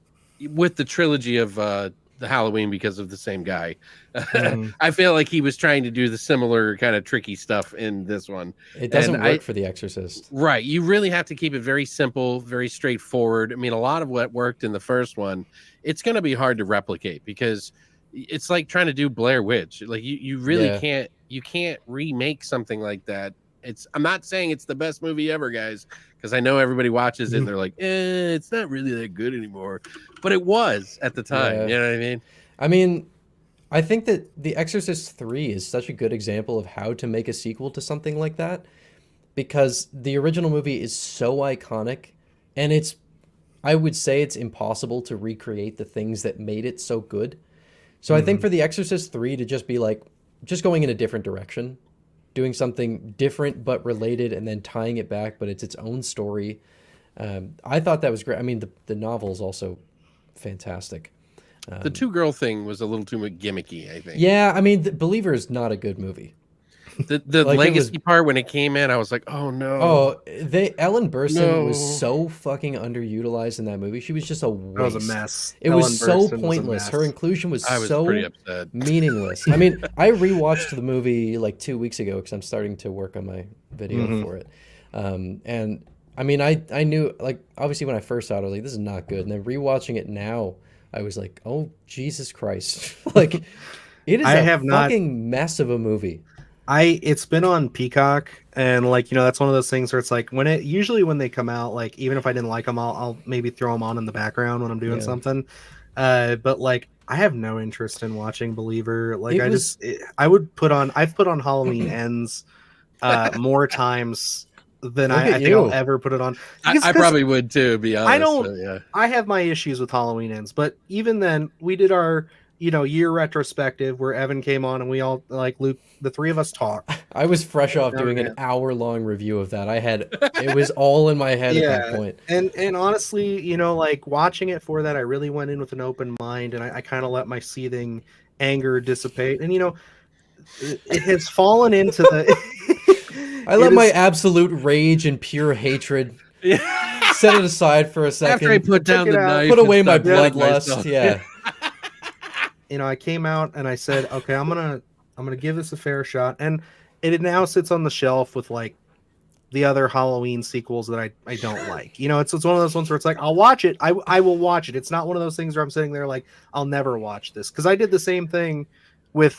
with the trilogy of the Halloween because of the same guy, I feel like he was trying to do the similar kind of tricky stuff in this one. It doesn't And work for The Exorcist. Right. You really have to keep it very simple, very straightforward. I mean, a lot of what worked in the first one, it's going to be hard to replicate because it's like trying to do Blair Witch. Like you really Yeah. can't remake something like that. I'm not saying it's the best movie ever, guys, because I know everybody watches it and they're like, it's not really that good anymore. But it was at the time. Yeah. You know what I mean? I mean, I think that The Exorcist 3 is such a good example of how to make a sequel to something like that because the original movie is so iconic and I would say it's impossible to recreate the things that made it so good. So I think for The Exorcist 3 to just be like, just going in a different direction, doing something different but related and then tying it back, but it's its own story. I thought that was great. I mean, the novel is also fantastic. The two-girl thing was a little too gimmicky, I think. Yeah, I mean, Believer is not a good movie. The Like, it legacy part when it came in, I was like, oh no. Oh, Ellen Burstyn was No. so fucking underutilized in that movie. She was just a waste. That was a mess. It Ellen was so Burstyn was a pointless. mess. Her inclusion was I was so pretty upset. meaningless. I mean, I rewatched the movie like 2 weeks ago because I'm starting to work on my video for it. And I mean, I knew, like, obviously when I first saw it, I was like, this is not good. And then rewatching it now, I was like, oh, Jesus Christ. Like, it is a fucking mess of a movie. It's been on Peacock, and like, you know, that's one of those things where it's like usually when they come out, like even if I didn't like them, I'll maybe throw them on in the background when I'm doing something. But like I have no interest in watching Believer. Like I've put on Halloween Ends more times than I think I'll ever put it on. I probably would too, to be honest. I don't. So, yeah. I have my issues with Halloween Ends, but even then, we did our year retrospective where Evan came on and we all like Luke, the three of us talked. I was fresh off doing an hour-long review of that. It was all in my head at that point. And honestly, like watching it for that, I really went in with an open mind and I kind of let my seething anger dissipate. And it has fallen into the I let my absolute rage and pure hatred set it aside for a second. After I put down the knife, put away my bloodlust. Yeah. I came out and I said, okay, I'm gonna give this a fair shot, and it now sits on the shelf with like the other Halloween sequels that I don't like. It's one of those ones where it's like I'll watch it, I will watch it. It's not one of those things where I'm sitting there like I'll never watch this, because I did the same thing with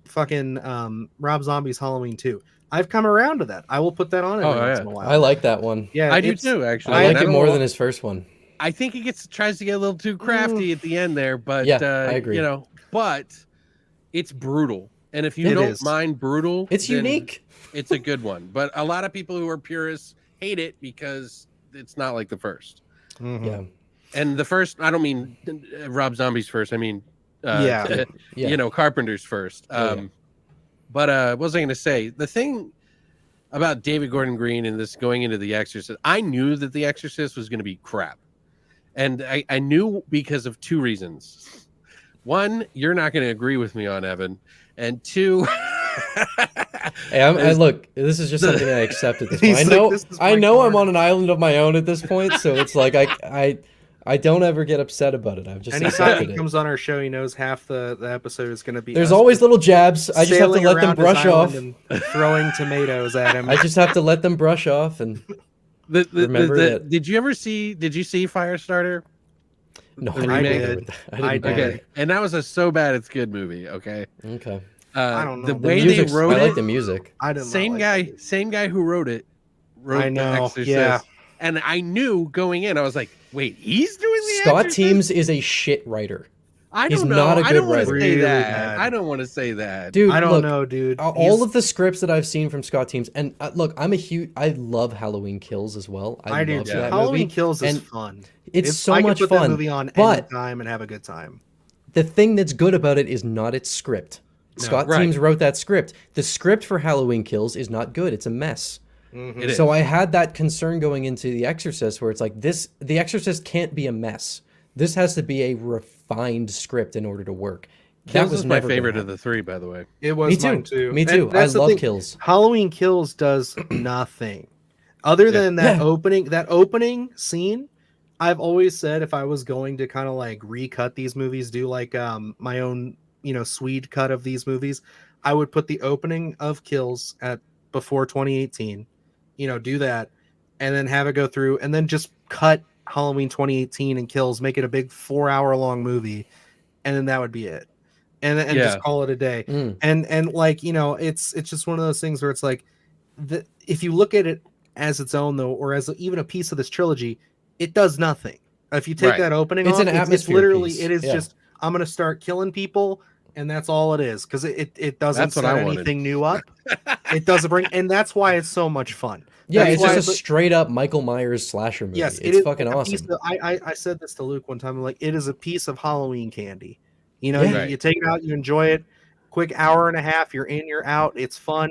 fucking Rob Zombie's Halloween 2. I've come around to that. I will put that on every once in a while. I like that one. Yeah, I do too. Actually, I like it more than his first one. I think it tries to get a little too crafty at the end there, but yeah, I agree. But it's brutal, and if you don't mind brutal, it's unique. It's a good one. But a lot of people who are purists hate it because it's not like the first. Yeah, and the first, I don't mean Rob Zombie's first. I mean, Carpenter's first. But what was I going to say? The thing about David Gordon Green and this going into The Exorcist, I knew that The Exorcist was going to be crap. And I knew because of two reasons. One, you're not going to agree with me on, Evan. And two... hey, look, this is just something I accept at this point. I know I'm on an island of my own at this point, so it's like I don't ever get upset about it. I've just anytime he comes on our show, he knows half the episode is going to be. There's always little jabs. I just have to let them brush off. And throwing tomatoes at him. I just have to let them brush off and. Did you see Firestarter? No, I did. Okay, and that was a so bad it's good movie. Okay. I don't know. The way they wrote it. I like the music. I don't know. Same guy who wrote it. I know. The Exorcist. Yeah. And I knew going in, I was like, wait, he's doing the Scott Exorcist? Teems is a shit writer. I He's don't know. not a I good don't want to writer. say Really that. bad. I don't want to say that. Dude, I don't look, know, dude. all of the scripts that I've seen from Scott Teems, and look, I love Halloween Kills as well. I do love too. that Halloween movie. Kills is and fun. It's so I much could put that fun. movie on but anytime and have a good time. the thing that's good about it is not its script. Scott right. Teems wrote that script. The script for Halloween Kills is not good. It's a mess. It So is. I had that concern going into The Exorcist, where it's like The Exorcist can't be a mess. This has to be a refined script in order to work. Kills is my never gonna favorite of happen. the three, by the way. It was Me too. mine too. Me And too. I that's the love thing. Kills. Halloween Kills does nothing other than that Yeah. opening scene. I've always said if I was going to kind of like recut these movies, do like my own, Swede cut of these movies, I would put the opening of Kills at before 2018, do that, and then have it go through, and then just cut Halloween 2018 and Kills, make it a big 4-hour long movie, and then that would be it, and Yeah. just call it a day. Mm. And like it's just one of those things where it's like if you look at it as its own though, or as even a piece of this trilogy, it does nothing. If you take Right. that opening It's off, an it's atmosphere literally piece. it is Yeah. just I'm gonna start killing people, and that's all it is, because it doesn't That's what set I wanted. anything new up. It doesn't bring, and that's why it's so much fun. Yeah, That's it's why just a straight up Michael Myers slasher movie. yes, it's is fucking a piece awesome. of- I said this to Luke one time. I'm like, it is a piece of Halloween candy. Yeah. You, Right. you take it out, you enjoy it. Quick hour and a half, you're in, you're out. It's fun.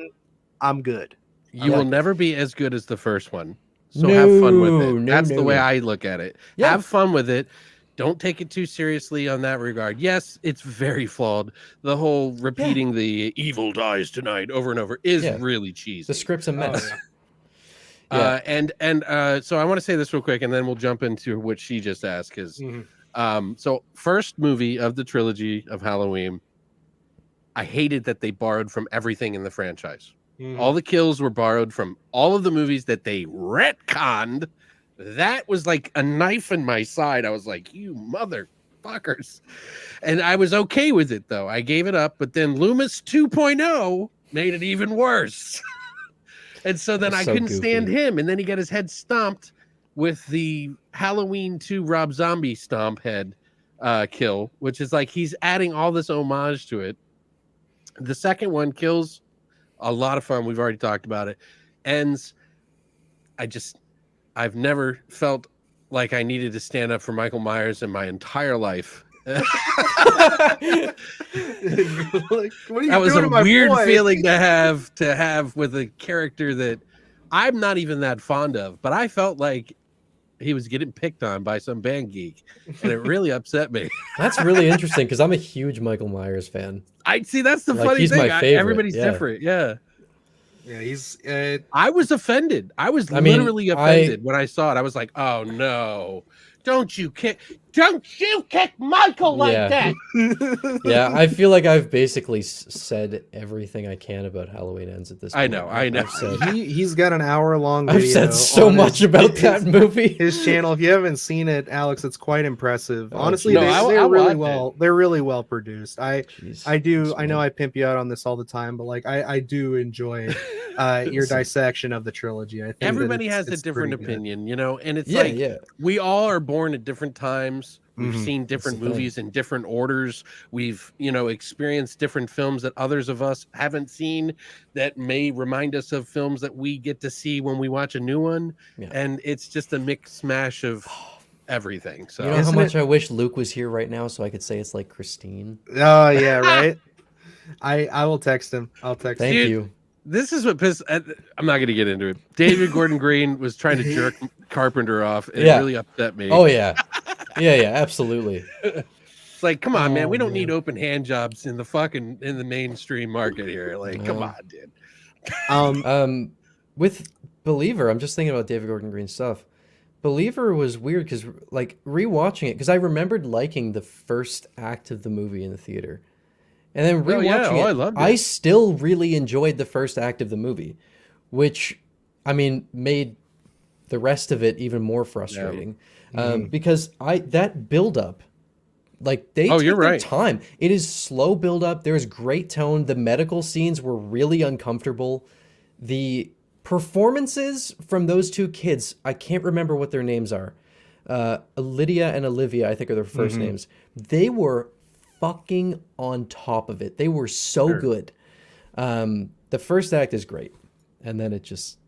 I'm good. You like will it. never be as good as the first one. So have fun with it. No, That's the no. way I look at it. Yeah. Have fun with it. Don't take it too seriously on that regard. Yes, it's very flawed. The whole repeating the evil dies tonight over and over is Yeah. really cheesy. The script's a mess. yeah. So I want to say this real quick, and then we'll jump into what she just asked. Because so first movie of the trilogy of Halloween, I hated that they borrowed from everything in the franchise. All the kills were borrowed from all of the movies that they retconned. That was like a knife in my side. I was like, you motherfuckers. And I was okay with it, though. I gave it up. But then Loomis 2.0 made it even worse. And so then That's I so couldn't stand goofy. him. And then he got his head stomped with the Halloween 2 Rob Zombie stomp head kill, which is like he's adding all this homage to it. The second one, Kills, a lot of fun. We've already talked about it. Ends, I've never felt like I needed to stand up for Michael Myers in my entire life. Like, what are you That was doing a to my weird boy? feeling to have with a character that I'm not even that fond of, but I felt like he was getting picked on by some band geek, and it really upset me. That's really interesting because I'm a huge Michael Myers fan. I see that's the Like, funny he's thing. my favorite, Everybody's yeah. different. Yeah. Yeah, he's I was offended. I was I mean, literally offended when I saw it. I was like, "Oh no. Don't you kick Michael like Yeah. that." Yeah, I feel like I've basically said everything I can about Halloween Ends at this point. I know. I've said, he's got an hour-long I've video. said so on much his- about his- that movie. His channel. If you haven't seen it, Alex, it's quite impressive. Oh, Honestly, geez. No, they're I'll really watch they're really well produced. Jeez. I know I pimp you out on this all the time, but like I do enjoy your dissection of the trilogy. I think that Everybody it's- has a it's different pretty good. opinion, and it's Yeah, like yeah. we all are born at different times. We've Mhm. seen different the thing. movies in different orders. We've, experienced different films that others of us haven't seen that may remind us of films that we get to see when we watch a new one. Yeah. And it's just a mix smash of everything. So You know how Isn't much I wish Luke was here right now so I could say it's like Christine. Oh yeah, right. I will text him. I'll text Thank him. Dude, you. this is what pissed. I'm not going to get into it. David Gordon Green was trying to jerk Carpenter off, and Yeah. it really upset me. Oh yeah. Yeah, absolutely. It's like, come on, man. Oh, We don't man. need open hand jobs in the mainstream market here. Like, come No. on, dude. With Believer, I'm just thinking about David Gordon Green stuff. Believer was weird because like rewatching it, because I remembered liking the first act of the movie in the theater. And then Oh, rewatching yeah. Oh, it, I loved it. I still really enjoyed the first act of the movie, which I mean made the rest of it even more frustrating. Because that build up, like they Oh, take you're their right. time. It is slow build up. There is great tone. The medical scenes were really uncomfortable. The performances from those two kids, I can't remember what their names are. Lydia and Olivia, I think are their 1st names. They were fucking on top of it. They were so Sure. good. The first act is great, and then it just,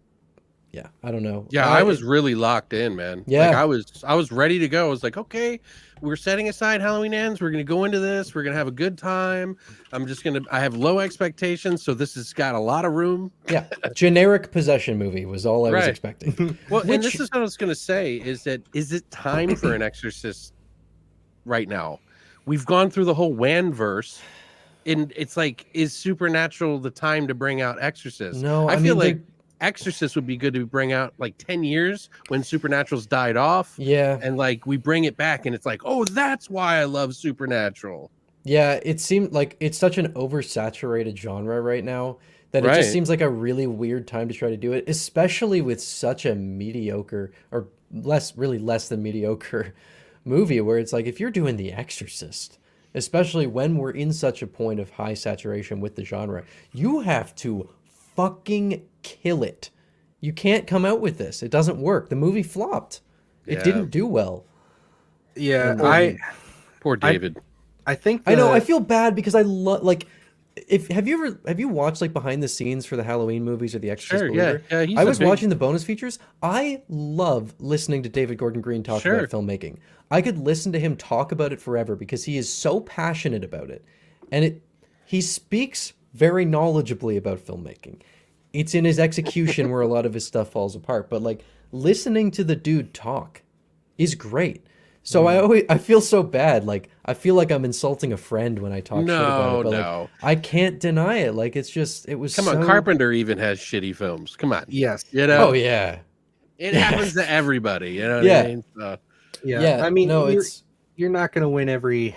yeah, I don't know. Yeah, I was really locked in, man. Yeah. Like I was ready to go. I was like, okay, we're setting aside Halloween Ends. We're gonna go into this. We're gonna have a good time. I have low expectations, so this has got a lot of room. Yeah, generic possession movie was all I was Right. expecting. Well, and Which- this is what I was gonna say is it time for an Exorcist right now? We've gone through the whole Wanverse, and it's like, is Supernatural the time to bring out Exorcist? No, I I feel mean, like Exorcist would be good to bring out like 10 years when Supernatural's died off. Yeah, And like we bring it back and it's like, oh, that's why I love Supernatural. yeah, it seemed like it's such an oversaturated genre right now that it Right. just seems like a really weird time to try to do it, especially with such a mediocre or really less than mediocre movie where it's like if you're doing The Exorcist, especially when we're in such a point of high saturation with the genre, you have to fucking kill it. You can't come out with this. It doesn't work. The movie flopped. It Yeah. didn't do well. Yeah, And- Poor David. I think I know. the- I feel bad because I love like. If have you watched like behind the scenes for the Halloween movies or the Exorcist? Sure, yeah, Believer? yeah. He's I a was big- watching the bonus features. I love listening to David Gordon Green talk Sure. about filmmaking. I could listen to him talk about it forever because he is so passionate about it, and he speaks very knowledgeably about filmmaking. It's in his execution where a lot of his stuff falls apart. But like listening to the dude talk is great. So I feel so bad. Like I feel like I'm insulting a friend when I talk shit about it. But like, No. I can't deny it. Like it was Come on, so... Carpenter even has shitty films. Come on. yes, You know, Oh yeah. it happens to everybody. You know what Yeah. I mean? So, yeah. I mean, no, you're not going to win every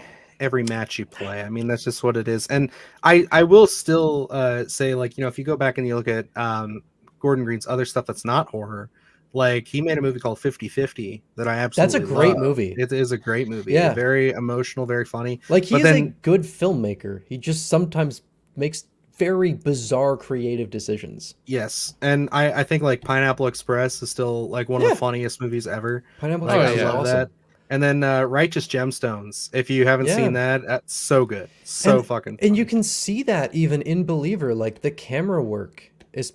match you play. I mean, that's just what it is. And I will still say, like, if you go back and you look at Gordon Green's other stuff that's not horror, like he made a movie called 50-50 that I absolutely That's a great love. movie. It is a great movie. Yeah. Very emotional, very funny. Like he But is a then- good filmmaker. He just sometimes makes very bizarre creative decisions. Yes, and I think like Pineapple Express is still like one of Yeah. the funniest movies ever. Pineapple Like, Oh, I Express is yeah. love awesome. that. And then Righteous Gemstones. If you haven't Yeah. seen that, that's so good. So And- fucking And you funny. can see that even in Believer, like the camera work is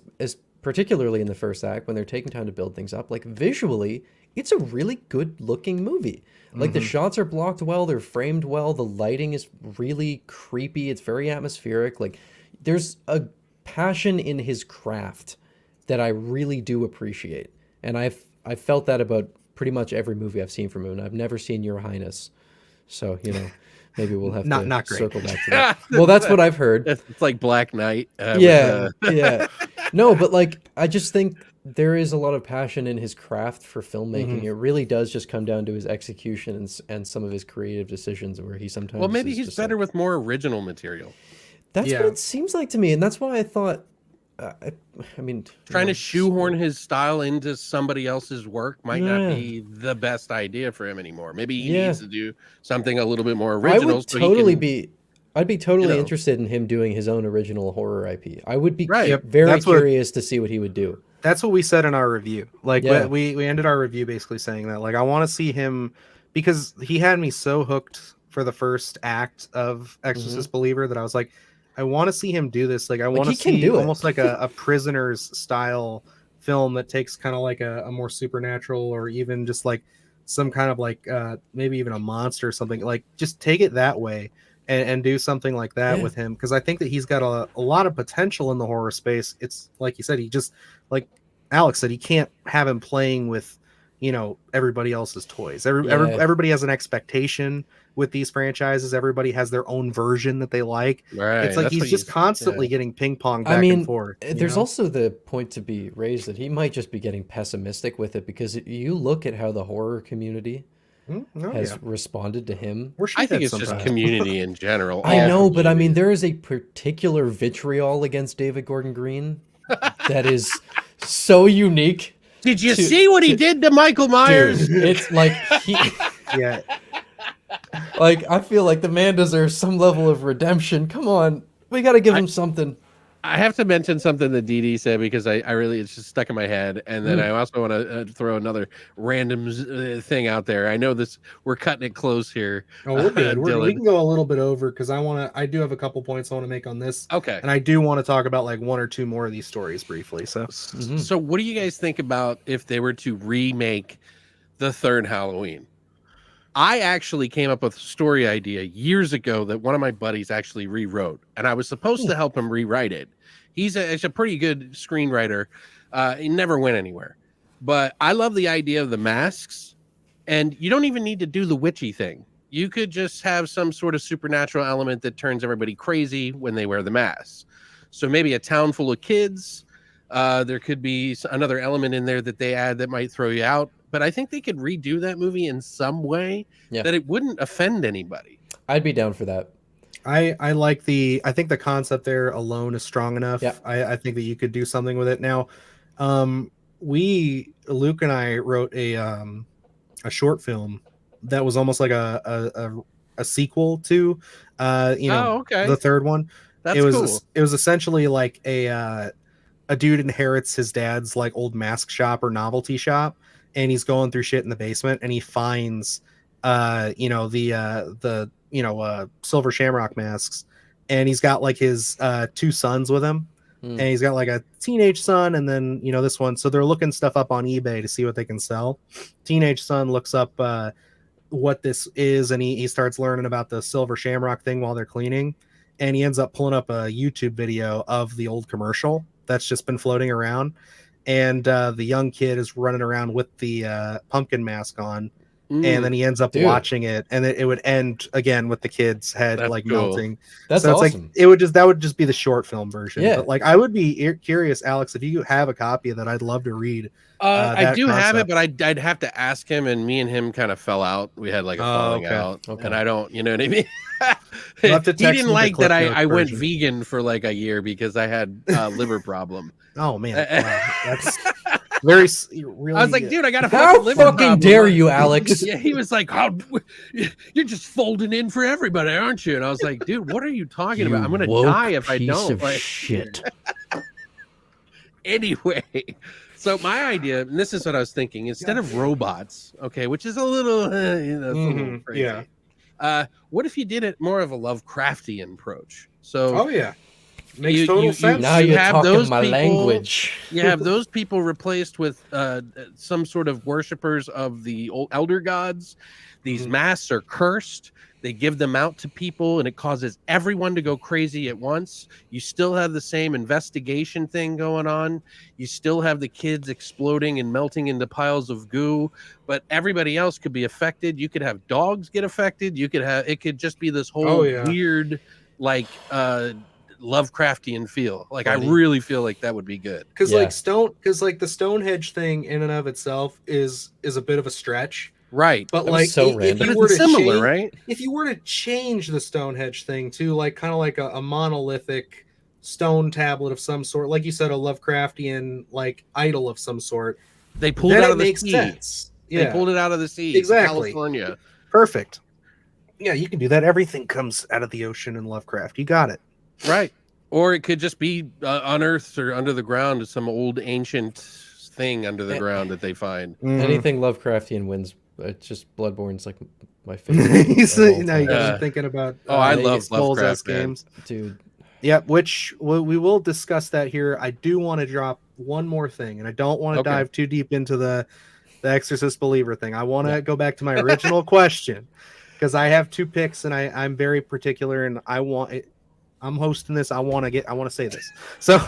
particularly in the first act when they're taking time to build things up. Like visually, it's a really good looking movie. Like the shots are blocked well, they're framed well, the lighting is really creepy, it's very atmospheric. Like there's a passion in his craft that I really do appreciate. And I've felt that about pretty much every movie I've seen from him. And I've never seen Your Highness. So, maybe we'll have to Not great. circle back to that. Well, that's what I've heard. it's like Black Knight. Yeah, yeah. No, but like I just think there is a lot of passion in his craft for filmmaking. It really does just come down to his execution and some of his creative decisions where he sometimes Well, maybe is he's just better like, with more original material. that's Yeah. what it seems like to me, and that's why I thought I mean Trying to shoehorn his style into somebody else's work might Yeah. not be the best idea for him anymore. Maybe he Yeah. needs to do something a little bit more I original. would so he totally can- be I'd be totally know. interested in him doing his own original horror IP. I would be Right. Yep, very that's what- curious to see what he would do. That's what we said in our review. Like Yeah. we ended our review basically saying that like I want to see him because he had me so hooked for the first act of Exorcist Believer that I was like, I want to see him do this. Like I want to he can see do it. almost like a Prisoners style film that takes kind of like a more supernatural or even just like some kind of like maybe even a monster or something. Like just take it that way and do something like that Yeah. with him because I think that he's got a lot of potential in the horror space. It's like you said, he just like Alex said, he can't have him playing with everybody else's toys. Everybody has an expectation with these franchises. Everybody has their own version that they like. Right. It's like that's he's what just constantly getting ping pong back I mean, and forth. there's also the point to be raised that he might just be getting pessimistic with it because you look at how the horror community has responded to him. We're I think shitheads it's just sometimes. community in general. I all know, but I mean, community. there is a particular vitriol against David Gordon Green that is so unique. Did you to- see what he to- did to Michael Myers? Dude, it's like Yeah, like I feel like the man deserves some level of redemption. Come on, we got to give him something. I have to mention something that Dee Dee said because I really it's just stuck in my head, and then I also want to throw another random thing out there. I know we're cutting it close here. Oh, we're good. We Dylan. can go a little bit over because I do have a couple points I want to make on this, Okay. and I do want to talk about like one or two more of these stories briefly. So, So what do you guys think about if they were to remake the third Halloween? I actually came up with a story idea years ago that one of my buddies actually rewrote, and I was supposed to help him rewrite it. He's a pretty good screenwriter. He never went anywhere. But I love the idea of the masks, and you don't even need to do the witchy thing. You could just have some sort of supernatural element that turns everybody crazy when they wear the masks. So maybe a town full of kids. There could be another element in there that they add that might throw you out. But I think they could redo that movie in some way that it wouldn't offend anybody. I'd be down for that. I think the concept there alone is strong enough. Yeah. I think that you could do something with it. Now, Luke and I wrote a short film that was almost like a sequel to the third one. That's cool. It was essentially like a dude inherits his dad's like old mask shop or novelty shop, and he's going through shit in the basement, and he finds the silver shamrock masks, and he's got like his two sons with him, and he's got like a teenage son, and then this one. So they're looking stuff up on eBay to see what they can sell. Teenage son looks up what this is, and he starts learning about the silver shamrock thing while they're cleaning, and he ends up pulling up a YouTube video of the old commercial that's just been floating around, and the young kid is running around with the pumpkin mask on. And then he ends up watching it, and it would end again with the kid's head melting. That's so it's awesome. Like that would just be the short film version. Yeah. But like I would be curious, Alex, if you have a copy of that, I'd love to read. I do have it, but I'd have to ask him, and me and him kind of fell out. We had like a falling out, and I don't, you know what I mean? He didn't like that I went vegan for like a year because I had liver problem. Oh man, wow. That's very really. I was like, dude, I got a how liver fucking problem. dare you, Alex? Yeah, he was like, you're just folding in for everybody, aren't you? And I was like, dude, what are you talking about? I'm gonna die if I don't. Shit. Anyway, so my idea, and this is what I was thinking, instead of robots, okay, which is a little, a little crazy. Yeah. What if you did it more of a Lovecraftian approach? So, makes total sense. Now you're talking my language. You have those people replaced with some sort of worshipers of the old elder gods. These masks are cursed. They give them out to people, and it causes everyone to go crazy at once. You still have the same investigation thing going on. You still have the kids exploding and melting into piles of goo, but everybody else could be affected. You could have dogs get affected. It could just be this whole weird, like, Lovecraftian feel. Like, I really feel like that would be good. Because the Stonehenge thing in and of itself is a bit of a stretch. Right. But like so if you were to similar, change, right? If you were to change the Stonehenge thing to like kind of like a monolithic stone tablet of some sort, like you said, a Lovecraftian like idol of some sort, they pulled it out of the sea. Sense. Yeah. They pulled it out of the sea. Exactly. California. Perfect. Yeah, you can do that. Everything comes out of the ocean in Lovecraft. You got it. Right. Or it could just be unearthed or under the ground, some old ancient thing under the ground that they find. Anything Lovecraftian wins. It's just Bloodborne's like my favorite. Now you guys are thinking about. I love Lovecraft games, dude. Yeah, which we will discuss that here. I do want to drop one more thing, and I don't want to dive too deep into the Exorcist believer thing. I want to go back to my original question because I have two picks, and I'm very particular, and I'm hosting this. I want to say this. So,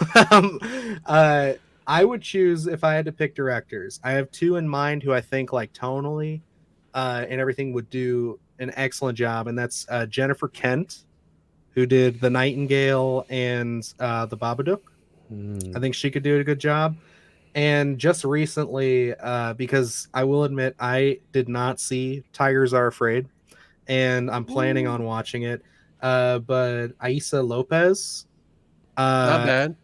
I would choose if I had to pick directors. I have two in mind who I think like tonally and everything would do an excellent job, and that's Jennifer Kent, who did The Nightingale and The Babadook. I think she could do a good job. And just recently, because I will admit I did not see Tigers Are Afraid, and I'm planning on watching it. But Aisa Lopez, not bad.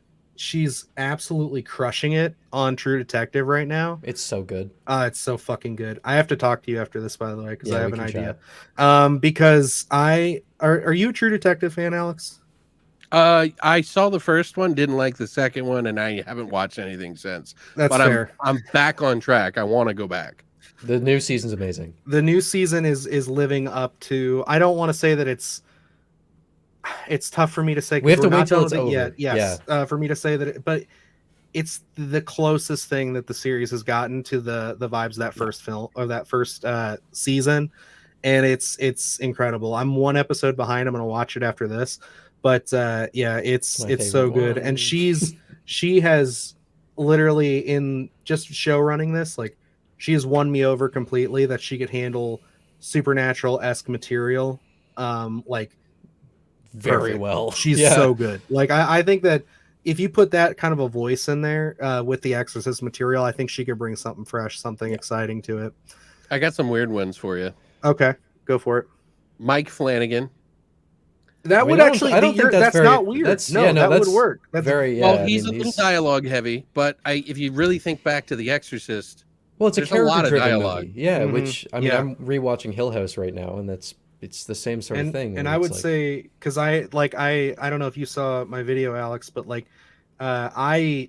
She's absolutely crushing it on True Detective right now. It's so good. It's so fucking good. I have to talk to you after this, by the way, because I have an idea. Chat. Because are you a True Detective fan, Alex? I saw the first one, didn't like the second one, and I haven't watched anything since. That's But fair. I'm back on track. I want to go back. The new season's amazing. The new season is living up to. I don't want to say that it's tough for me to say. 'Cause We have to we're wait not till done it's with it over. yet. Yes, for me to say that, but it's the closest thing that the series has gotten to the vibes of that first film or that first season, and it's incredible. I'm one episode behind. I'm gonna watch it after this, but yeah, it's My so favorite good. one. And she has literally in just show running this, like she has won me over completely that she could handle supernatural-esque material like Very perfect. well. She's Yeah. so good. Like I think that if you put that kind of a voice in there with the Exorcist material, I think she could bring something fresh, something exciting to it. I got some weird ones for you. Okay, go for it. Mike Flanagan. That I mean, would I don't- actually I don't be think that's that's not very- weird. that's- No, yeah, no, that would that's work. That's Very, yeah. Well, I he's mean, a little dialogue heavy, but if you really think back to The Exorcist, well, it's a there's a lot of character-driven dialogue. movie. Yeah, Mhm. which I mean, Yeah. I'm rewatching Hill House right now, and it's the same sort of thing. And where I it's would like- say because I don't know if you saw my video, Alex, but like I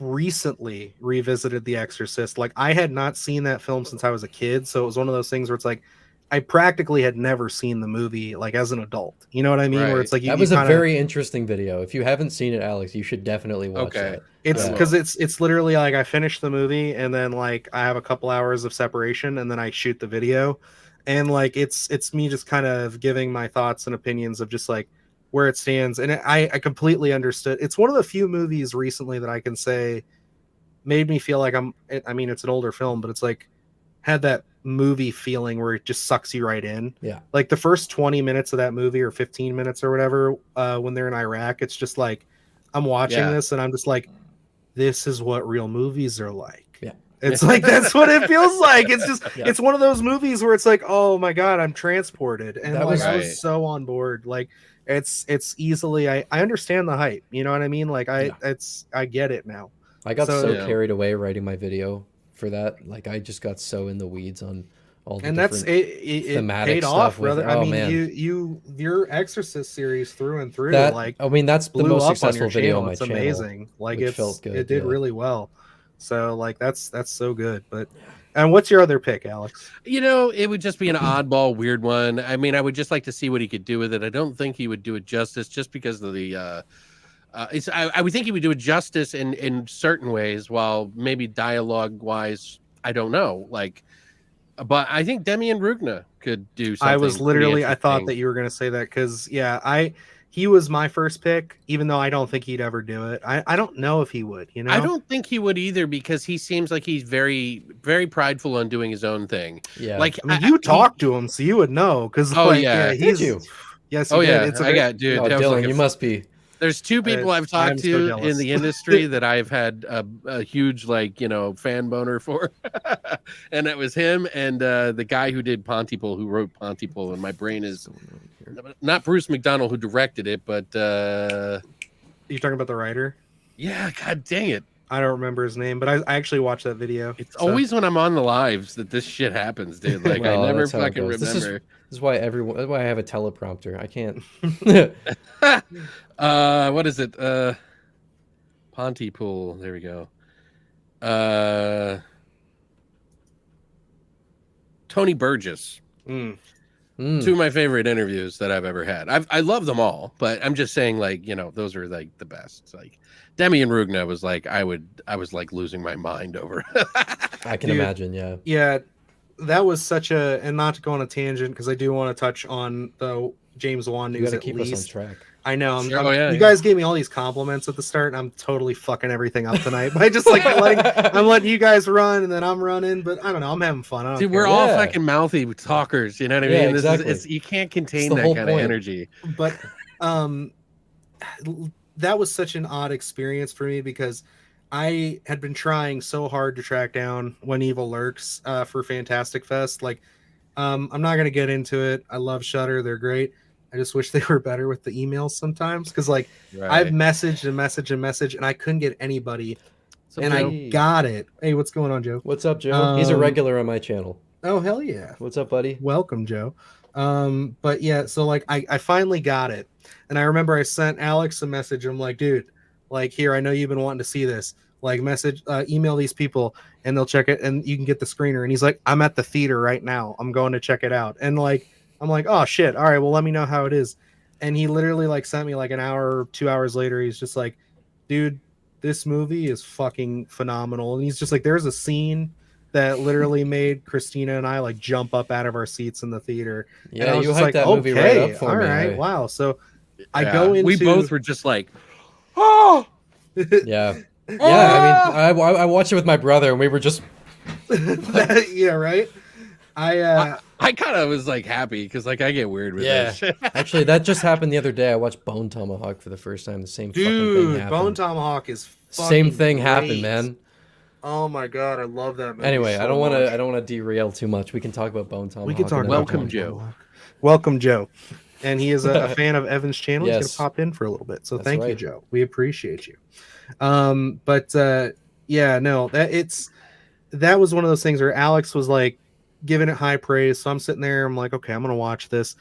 recently revisited The Exorcist. Like I had not seen that film since I was a kid, so it was one of those things where it's like I practically had never seen the movie like as an adult. You know what I mean? Where Right. it's like that was a very interesting video. If you haven't seen it, Alex, you should definitely watch Okay. that. it's Yeah. because it's literally like I finish the movie and then like I have a couple hours of separation and then I shoot the video, and like it's me just kind of giving my thoughts and opinions of just like where it stands. And I completely understood. It's one of the few movies recently that I can say made me feel like I mean, it's an older film, but it's like had that movie feeling where it just sucks you right in. Yeah. Like the first 20 minutes of that movie or 15 minutes or whatever, when they're in Iraq, it's just like I'm watching Yeah. this and I'm just like, this is what real movies are like. Yeah. It's like that's what it feels like. It's just Yeah. it's one of those movies where it's like, oh my god, I'm transported. And That like was- I Right. was so on board. Like it's easily I understand the hype. You know what I mean? Like I get it now. I got So- so Yeah. carried away writing my video for that. Like I just got so in the weeds on all the And that's different it thematic paid stuff off, with brother. it. Oh, I mean, man. your Exorcist series through and through, that. like I mean, that's the blew most up on successful your video channel. on my It's channel. amazing. Like which it's felt good, it did yeah. really well. So like that's so good. But and what's your other pick, Alex? You know, it would just be an oddball, weird one. I mean, I would just like to see what he could do with it. I don't think he would do it justice just because of the. I would think he would do it justice in certain ways, while maybe dialogue wise, I don't know. Like, but I think Demian Rugna could do something. I was pretty literally I thought interesting. that you were gonna say that because he was my first pick, even though I don't think he'd ever do it. I don't know if he would, you know. I don't think he would either because he seems like he's very, very prideful on doing his own thing. Yeah. Like, I mean, you talked to him, so you would know. Because Oh, yeah. Did he's you? yes, Oh you did. yeah, It's a I got dude. Oh, that was Dylan, like a you must be. There's two people I've I'm talked so to jealous. in the industry that I've had a huge fan boner for, and it was him and the guy who did Pontypool, who wrote Pontypool, and my brain is not Bruce McDonald who directed it, but you talking about the writer? yeah, god dang it! I don't remember his name, but I actually watched that video. It's So- always when I'm on the lives that this shit happens, dude. Like Well, I never that's how it fucking goes. remember. This is why everyone. That's why I have a teleprompter. I can't. What is it? Pontypool. There we go. Tony Burgess. Mm. Mm. Two of my favorite interviews that I've ever had. I love them all, but I'm just saying, like, those are like the best. It's like Demian Rugna was like, I was like losing my mind over. I can Dude. imagine. Yeah. Yeah, that was such a, and not to go on a tangent because I do want to touch on the James Wan You news got to at keep us on least. track. I know. Sure. Oh, yeah, you yeah. guys gave me all these compliments at the start, and I'm totally fucking everything up tonight. But I just like I'm letting you guys run, and then I'm running. But I don't know. I'm having fun. I don't Dude, care. we're all Yeah. fucking mouthy talkers. You know what I Yeah, mean? exactly. You can't contain the that whole kind of point. energy. But that was such an odd experience for me because I had been trying so hard to track down When Evil Lurks for Fantastic Fest. Like, I'm not gonna get into it. I love Shudder; they're great. I just wish they were better with the emails sometimes because, like, I've messaged and I couldn't get anybody, So, and Joe, I got it. Hey, what's going on, Joe? What's up, Joe? He's a Um, regular on my channel. Oh, hell yeah! What's up, buddy? Welcome, Joe. But yeah, so like I finally got it, and I remember I sent Alex a message. I'm like, dude, like here, I know you've been wanting to see this. Like email these people, and they'll check it, and you can get the screener. And he's like, I'm at the theater right now. I'm going to check it out. And like, I'm like, oh shit, all right, well let me know how it is. And he literally like sent me like an hour, 2 hours later. He's just like, dude, this movie is fucking phenomenal. And he's just like, there's a scene that literally made Christina and I like jump up out of our seats in the theater. And I Yeah, was you just hyped like, that movie right okay, up for all me. right, Hey. wow. So I go into We both were just like, oh, Yeah. Yeah, I mean, I watched it with my brother, and we were just yeah, right. I kind of was like happy because like I get weird with Yeah. this shit. actually that just happened the other day. I watched Bone Tomahawk for the first time. The same fucking thing dude, happened. Bone Tomahawk is Same fucking thing happened, great. man. Oh my god, I love that movie. Anyway, so I don't want much. to derail too much. We can talk about Bone Tomahawk. We can talk another about Welcome, time. Bone Joe. Tomahawk. Welcome, Joe. And he is a fan of Evan's channel. He's Yes. gonna pop in for a little bit. So That's thank you, right. Joe. We appreciate you. But yeah, no, that was one of those things where Alex was like giving it high praise. So I'm sitting there, I'm like, okay, I'm gonna watch this.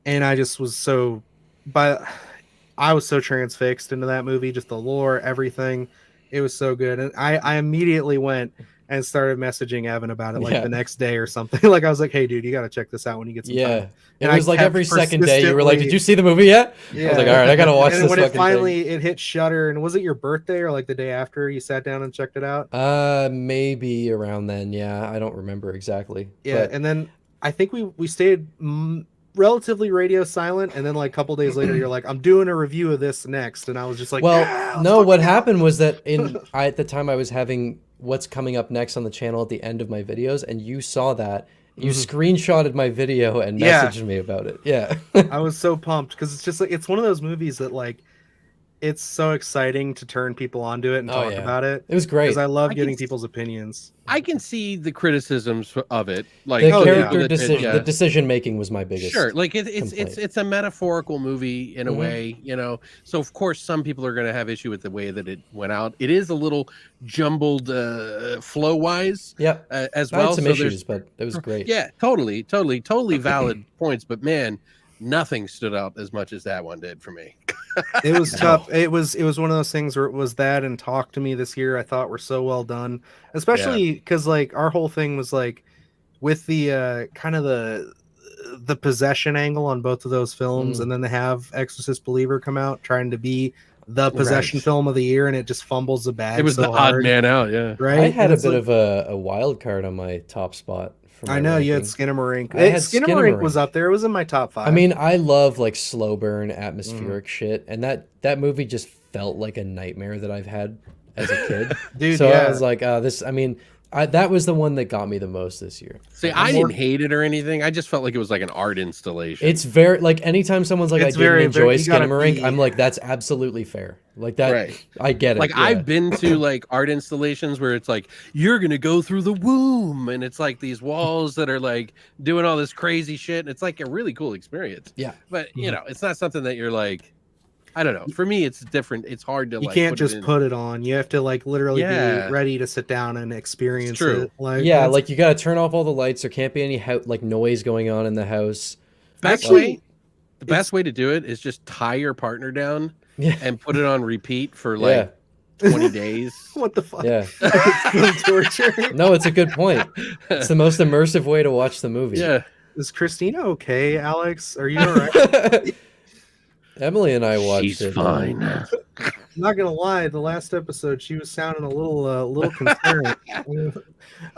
And I just was I was so transfixed into that movie, just the lore, everything. It was so good. And I immediately went and started messaging Evan about it like Yeah. the next day or something. Like I was like, hey dude, you gotta check this out when you get some Yeah. time. It And I was like kept every second day you were like, persistently- "Did you see the movie yet?" I was like, "All right, I gotta watch and this." when it fucking finally it hit Shutter, and was it your birthday or like the day after you sat down and checked it out? thing. Maybe around then. Yeah, I don't remember exactly. Yeah, But and then I think we stayed relatively radio silent, and then like a couple days later, you're like, I'm doing a review of this next, and I was just like, well, yeah, no, fuck what yeah. happened was that at the time I was having what's coming up next on the channel at the end of my videos, and you saw that. You screenshotted my video and Yeah. messaged me about it. Yeah. I was so pumped because it's just like it's one of those movies that like it's so exciting to turn people onto it and Oh, talk yeah. about it It was great. because I love I getting can people's opinions. I can see the criticisms of it, like The Oh, yeah. character that- decision, yeah. the decision making was my biggest. Sure, like it's complaint. a metaphorical movie in a Mhm. way, you know. So of course, some people are going to have issue with the way that it went out. It is a little jumbled flow wise Yeah. as I had well. some so there's- issues, but it was great. Yeah, totally valid points. But man, nothing stood out as much as that one did for me. It was tough. It was one of those things where it was that and Talk to Me this year I thought were so well done, especially because like our whole thing was like with the kind of the possession angle on both of those films, and then they have Exorcist Believer come out trying to be the possession Right. film of the year, and it just fumbles the bag. It was so the odd hard, man out. Yeah, right? I had And a it's bit like- of a wild card on my top spot. For my I know you had ranking. Skinamarink. I had Skinamarink was Skinamarink. up there. It was in my top 5. I mean, I love like slow burn, atmospheric shit, and that movie just felt like a nightmare that I've had as a kid. dude, So yeah. I was like, this. I mean, that was the one that got me the most this year. see, I didn't hate it or anything. I just felt like it was like an art installation. It's very like anytime someone's like, It's I didn't very- enjoy very- you gotta Skinamarink, be- I'm like, that's absolutely fair. Like that, Right. I get it. like yeah. I've been to like art installations where it's like you're gonna go through the womb and it's like these walls that are like doing all this crazy shit and it's like a really cool experience. Yeah. But you know, it's not something that you're like, I don't know. For me, it's different. It's hard to You like can't put it just in. put it on. You have to like literally Yeah. be ready to sit down and experience true. it. Like Yeah, that's- like you gotta turn off all the lights. There can't be any like noise going on in the house. best Actually, way. The best way to do it is just tie your partner down Yeah, and put it on repeat for like 20 days. what the fuck? yeah. It's still torture. No, it's a good point. It's the most immersive way to watch the movie. Yeah. Is Christina okay, Alex? Are you all right? Emily and I watched She's it. fine. I'm not gonna lie. The last episode, she was sounding a little concerned.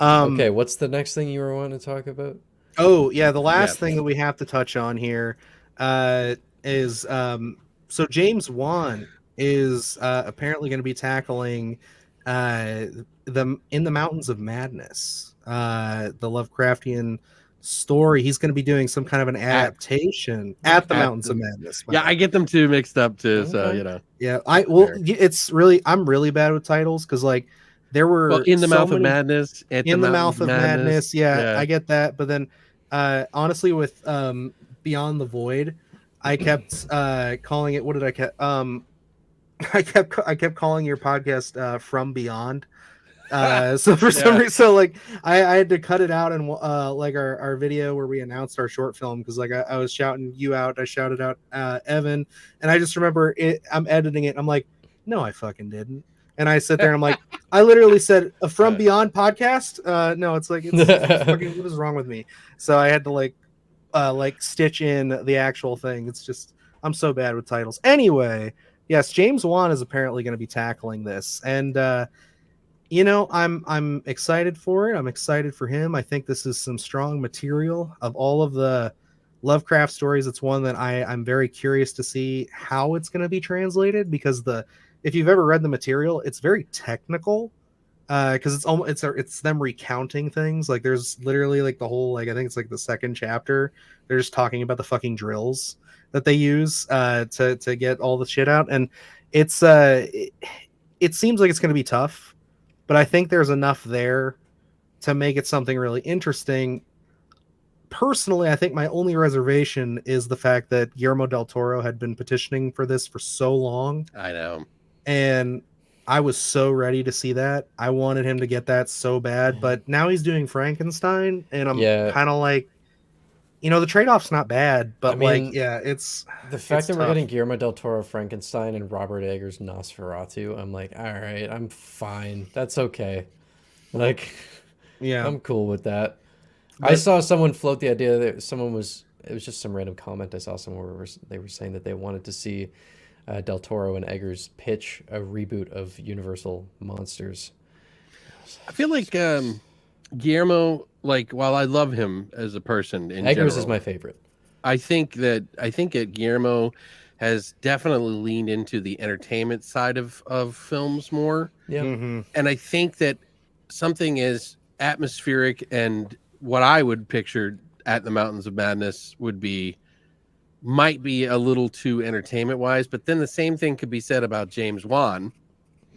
Okay, what's the next thing you were wanting to talk about? Oh yeah, the last Yeah. thing that we have to touch on here is so James Wan is apparently going to be tackling the In the Mountains of Madness, the Lovecraftian story. He's going to be doing some kind of an adaptation at the At Mountains the- of Madness. Yeah, I get them two mixed up too. So, Okay. you know. Yeah, Fair. it's really I'm really bad with titles because like there were Well, in the so mouth of many- madness. At in the Mountains mouth of madness. Yeah, Yeah. I get that. But then honestly with Beyond the Void, I kept calling it, what did I kept I kept calling your podcast From Beyond So for some Yeah. reason, so like I had to cut it out and like our video where we announced our short film because like I was shouting you out, I shouted out Evan, and I just remember I'm editing it. And I'm like, no, I fucking didn't. And I sit there and I'm like, I literally said a From Beyond podcast. No, it's like it's fucking, what is wrong with me? So I had to like stitch in the actual thing. It's just I'm so bad with titles. Anyway, yes, James Wan is apparently going to be tackling this, and you know, I'm excited for it. I'm excited for him. I think this is some strong material. Of all of the Lovecraft stories, it's one that I'm very curious to see how it's going to be translated, because if you've ever read the material, it's very technical. Because it's them recounting things. Like there's literally like the whole, like I think it's like the second chapter, they're just talking about the fucking drills that they use to get all the shit out. And it seems like it's going to be tough, but I think there's enough there to make it something really interesting. Personally, I think my only reservation is the fact that Guillermo del Toro had been petitioning for this for so long, I know. and I was so ready to see that. I wanted him to get that so bad, but now he's doing Frankenstein, and I'm Yeah. kind of like, you know, the trade-off's not bad, but I mean, like, yeah, it's The fact it's that we're tough. getting Guillermo del Toro Frankenstein and Robert Eggers Nosferatu, I'm like, all right, I'm fine. That's okay. Like, Yeah, I'm cool with that. I But- saw someone float the idea that it was just some random comment I saw somewhere where they were saying that they wanted to see Del Toro and Eggers pitch a reboot of Universal Monsters. I feel like Guillermo, like, while I love him as a person in Eggers general, is my favorite. I think that Guillermo has definitely leaned into the entertainment side of films more. Yeah. Mhm. And I think that something as atmospheric and what I would picture at the Mountains of Madness might be a little too entertainment wise, but then the same thing could be said about James Wan.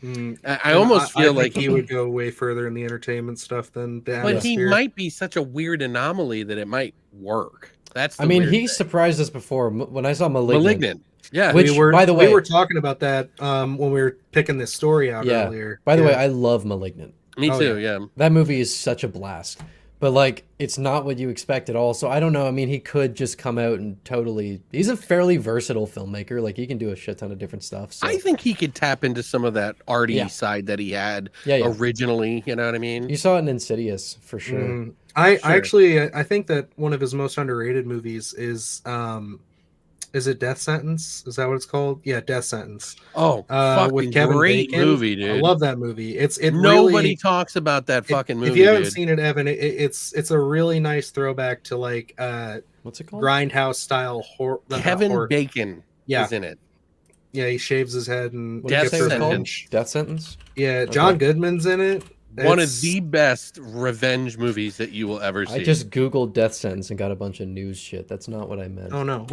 Mm. I And almost feel think like he would go way further in the entertainment stuff than the but he atmosphere. might be such a weird anomaly that it might work. That's the I mean, weird he thing. surprised us before when I saw Malignant. Yeah. Which, by the way, we were talking about that when we were picking this story out yeah. earlier. By the way, Yeah. I love Malignant. Me Oh, too, yeah. That movie is such a blast. But like, it's not what you expect at all. So I don't know. I mean, he could just come out and he's a fairly versatile filmmaker. Like, he can do a shit ton of different stuff. So I think he could tap into some of that arty Yeah. side that he had Yeah. originally. You know what I mean? You saw it in Insidious for sure. I Sure. actually I think that one of his most underrated movies is it Death Sentence? Is that what it's called? Yeah, Death Sentence. Oh, fucking With Kevin great Bacon. movie, dude. I love that movie. Nobody really, talks about that fucking movie, if you haven't dude. seen it, Evan, it's a really nice throwback to like What's it called? grindhouse style horror. Kevin Bacon Yeah. is in it. Yeah, he shaves his head and What did you Death say it was called? Sentence. Death Sentence? Yeah, John Okay. Goodman's in it. One of It's- the best revenge movies that you will ever see. I just Googled Death Sentence and got a bunch of news shit. That's not what I meant. Oh no.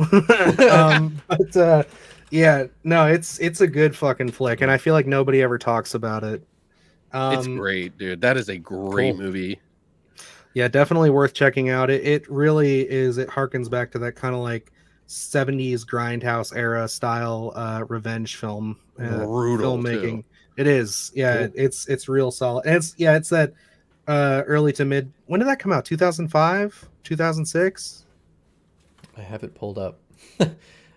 But yeah, no, it's a good fucking flick, and I feel like nobody ever talks about it. It's great, dude. That is a great Cool. movie. Yeah, definitely worth checking out. It really is. It harkens back to that kind of like 70s grindhouse era style revenge film Brutal, filmmaking. too. It is. Yeah, Cool. it's real solid. And it's that early to mid. When did that come out? 2005, 2006. I have it pulled up.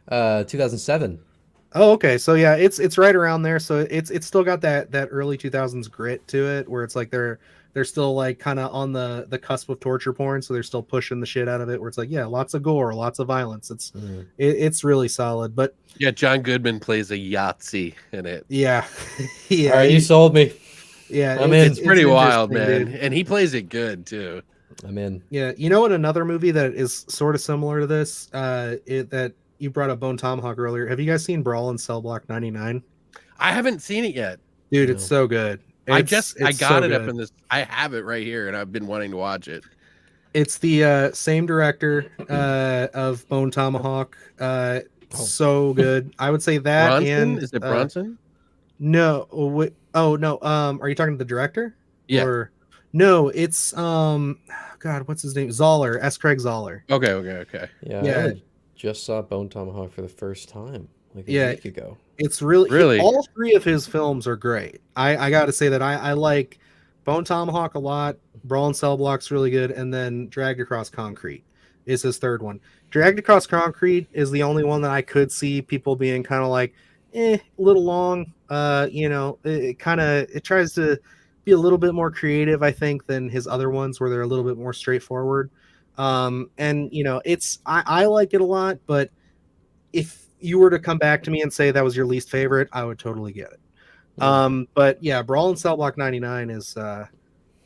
2007. Oh, okay. So yeah, it's right around there. So it's still got that early 2000s grit to it, where it's like they're still like kind of on the cusp of torture porn, so they're still pushing the shit out of it. Where it's like, yeah, lots of gore, lots of violence. It's really solid. But Yeah, John Goodman plays a Yahtzee in it. yeah, yeah, All right, you sold me. yeah. I'm in. It's pretty wild, interesting, man. dude. And he plays it good, too. I'm in. Yeah, you know what? Another movie that is sort of similar to this, that you brought up Bone Tomahawk earlier. Have you guys seen Brawl in Cell Block 99? I haven't seen it yet. Dude, No. it's so good. I It's got so it up good. in this. I have it right here, and I've been wanting to watch it. It's the same director of Bone Tomahawk. So good. I would say that. Bronson? And Is it Bronson? no. Oh no. Are you talking to the director? Yeah. Or no? It's God, what's his name? Zoller. S. Craig Zoller. Okay. Yeah, Yeah. I just saw Bone Tomahawk for the first time like a Yeah. week ago. It's really Really? all three of his films are great. I got to say that I like Bone Tomahawk a lot. Brawl and Cell Block's really good, and then Dragged Across Concrete is his third one. Dragged Across Concrete is the only one that I could see people being kind of like, a little long. It tries to be a little bit more creative, I think, than his other ones where they're a little bit more straightforward. I like it a lot, but if you were to come back to me and say that was your least favorite, I would totally get it. But yeah, Brawl and Cell Block 99 is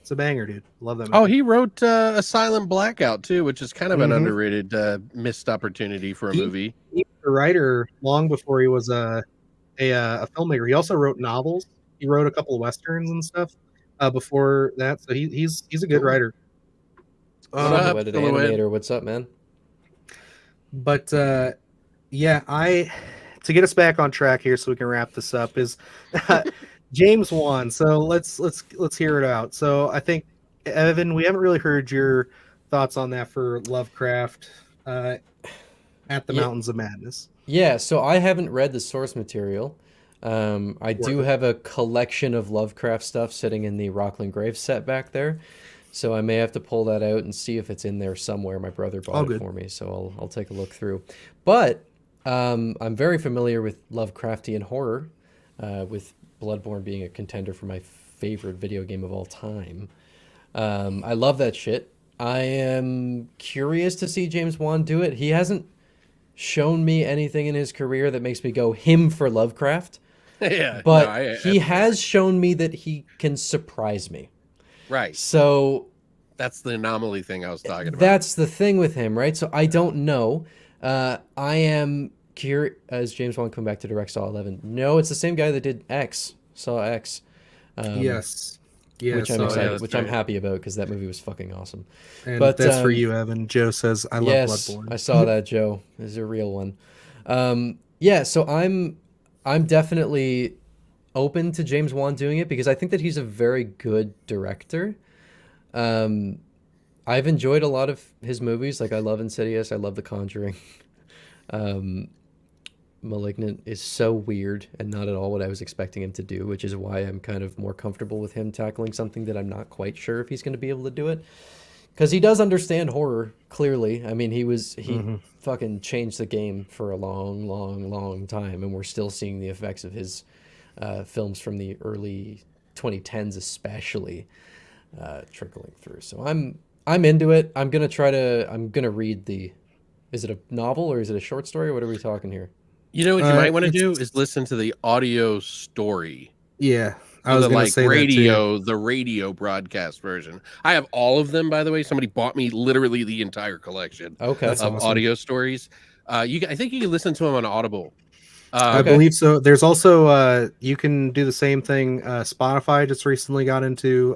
it's a banger, dude. Love that movie. Oh, he wrote a Silent Blackout too, which is kind of an Mhm. underrated missed opportunity for a movie. He was a writer long before he was a filmmaker. He also wrote novels. He wrote a couple of westerns and stuff before that. So he's a good Cool. writer. What up, Silhouetted Silhouette? Animator, what's up, man? But yeah, to get us back on track here so we can wrap this up is James Wan. So let's hear it out. So I think, Evan, we haven't really heard your thoughts on that for Lovecraft at the Yeah. Mountains of Madness. Yeah, so I haven't read the source material. I do Worth it. have a collection of Lovecraft stuff sitting in the Rockland Graves set back there. So I may have to pull that out and see if it's in there somewhere. My brother All bought it good. for me, so I'll take a look through. But I'm very familiar with Lovecraftian horror, with Bloodborne being a contender for my favorite video game of all time. I love that shit. I am curious to see James Wan do it. He hasn't shown me anything in his career that makes me go him for Lovecraft, Yeah, but no, he has shown me that he can surprise me. right. So That's the anomaly thing I was talking about. that's the thing with him, right? So I don't know. I am curious. As James Wan come back to direct Saw 11? No, it's the same guy that did X, Saw X. Yes. Yeah, which I'm so- excited, that's which I'm right. happy about because that movie was fucking awesome. And But, that's for um, you, Evan. Joe says, I love Yes, Bloodborne. I saw that, Joe. This is a real one. Yeah, so I'm definitely open to James Wan doing it because I think that he's a very good director. I've enjoyed a lot of his movies. Like I love Insidious, I love The Conjuring. Malignant is so weird and not at all what I was expecting him to do, which is why I'm kind of more comfortable with him tackling something that I'm not quite sure if he's going to be able to do it. Because he does understand horror, clearly. I mean, he fucking changed the game for a long, long, long time, and we're still seeing the effects of his films from the early 2010s, especially trickling through. So I'm into it. I'm gonna read the. Is it a novel or is it a short story? Or what are we talking here? You know what you might want to it's- do is listen to the audio story. Yeah, I Or was the going to like say the radio broadcast version. I have all of them, by the way. Somebody bought me literally the entire collection Okay. That's of awesome. audio stories. I think you can listen to them on Audible. I Okay. believe so. There's also you can do the same thing. Spotify just recently got into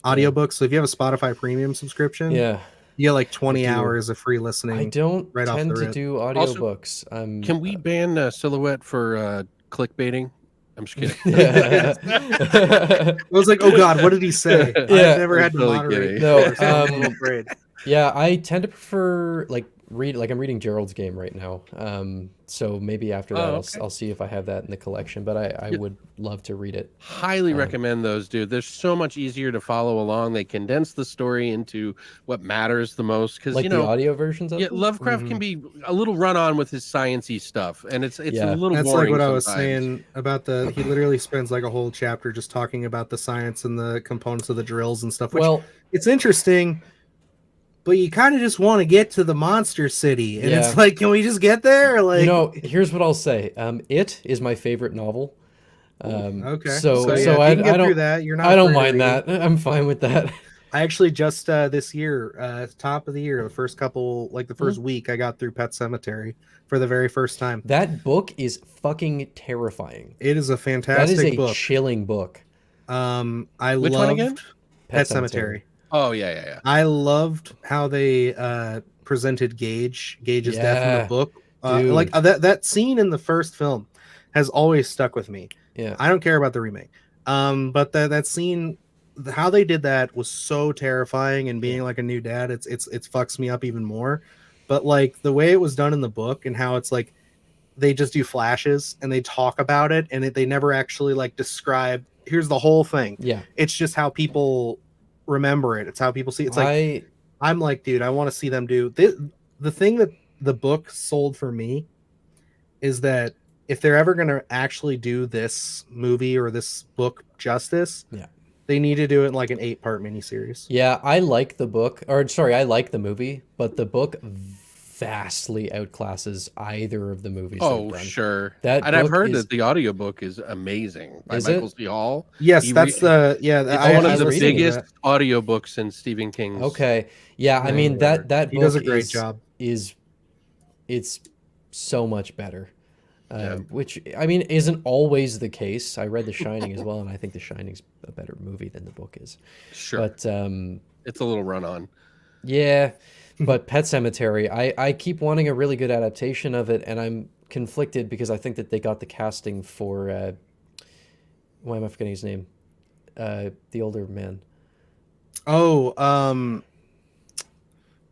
audiobooks. So if you have a Spotify premium subscription, Yeah. you get like 20 do. hours of free listening. I don't right off tend the to rip. do Also, audiobooks. Can we ban Silhouette for clickbaiting? I'm just kidding. I was like, oh god, what did he say? Yeah. I've never had to Totally moderate. kidding. No, before, so I'm a little afraid. Yeah, I tend to prefer like I'm reading Gerald's Game right now. So maybe after that okay. I'll see if I have that in the collection, but I Yeah. would love to read it. Highly recommend those, dude. They're so much easier to follow along. They condense the story into what matters the most. Because Like you the know, audio versions of yeah, them? Lovecraft can be a little run on with his sciencey stuff, and it's Yeah. a little That's boring. like what I was sometimes. saying about he literally spends like a whole chapter just talking about the science and the components of the drills and stuff, which Well, it's interesting, but you kind of just want to get to the monster city. And Yeah. it's like, can we just get there? Like, you know, here's what I'll say. It is my favorite novel. okay. So yeah, if I you can get don't through that. You're not I don't afraid to mind read. that. I'm fine with that. I actually just this year, top of the year, the first couple, like the first week, I got through Pet Cemetery for the very first time. That book is fucking terrifying. It is a That fantastic is a book. chilling book. I Which one loved again? Pet Cemetery. Oh yeah. I loved how they presented Gage's death in Yeah, the book. dude. Like that scene in the first film has always stuck with me. Yeah. I don't care about the remake. But that scene, how they did that was so terrifying, and being like a new dad, it fucks me up even more. But like the way it was done in the book and how it's like they just do flashes and they talk about it, and they never actually like describe here's the whole thing. Yeah. It's just how people remember it. It's how people see it. It's like I'm like, dude, I want to see them do this. The thing that the book sold for me is that if they're ever going to actually do this movie or this book justice, Yeah. they need to do it in like an 8-part miniseries. Yeah, I like the book, or sorry, I like the movie, but the book vastly outclasses either of the movies. Oh, they've done. sure. That And I've book heard is- that the audiobook is amazing by Is it? Michael C. Hall. Yes, He that's the yeah. It's I one was of the reading biggest that. audiobooks in Stephen King's. Okay. Yeah, I mean whatever. that He book does a great is, job. it's so much better. Yeah. Which I mean isn't always the case. I read The Shining as well, and I think The Shining's a better movie than the book is. Sure. But It's a little run on. yeah, but Pet Cemetery, I keep wanting a really good adaptation of it, and I'm conflicted because I think that they got the casting for why am I forgetting his name? The older man. Oh,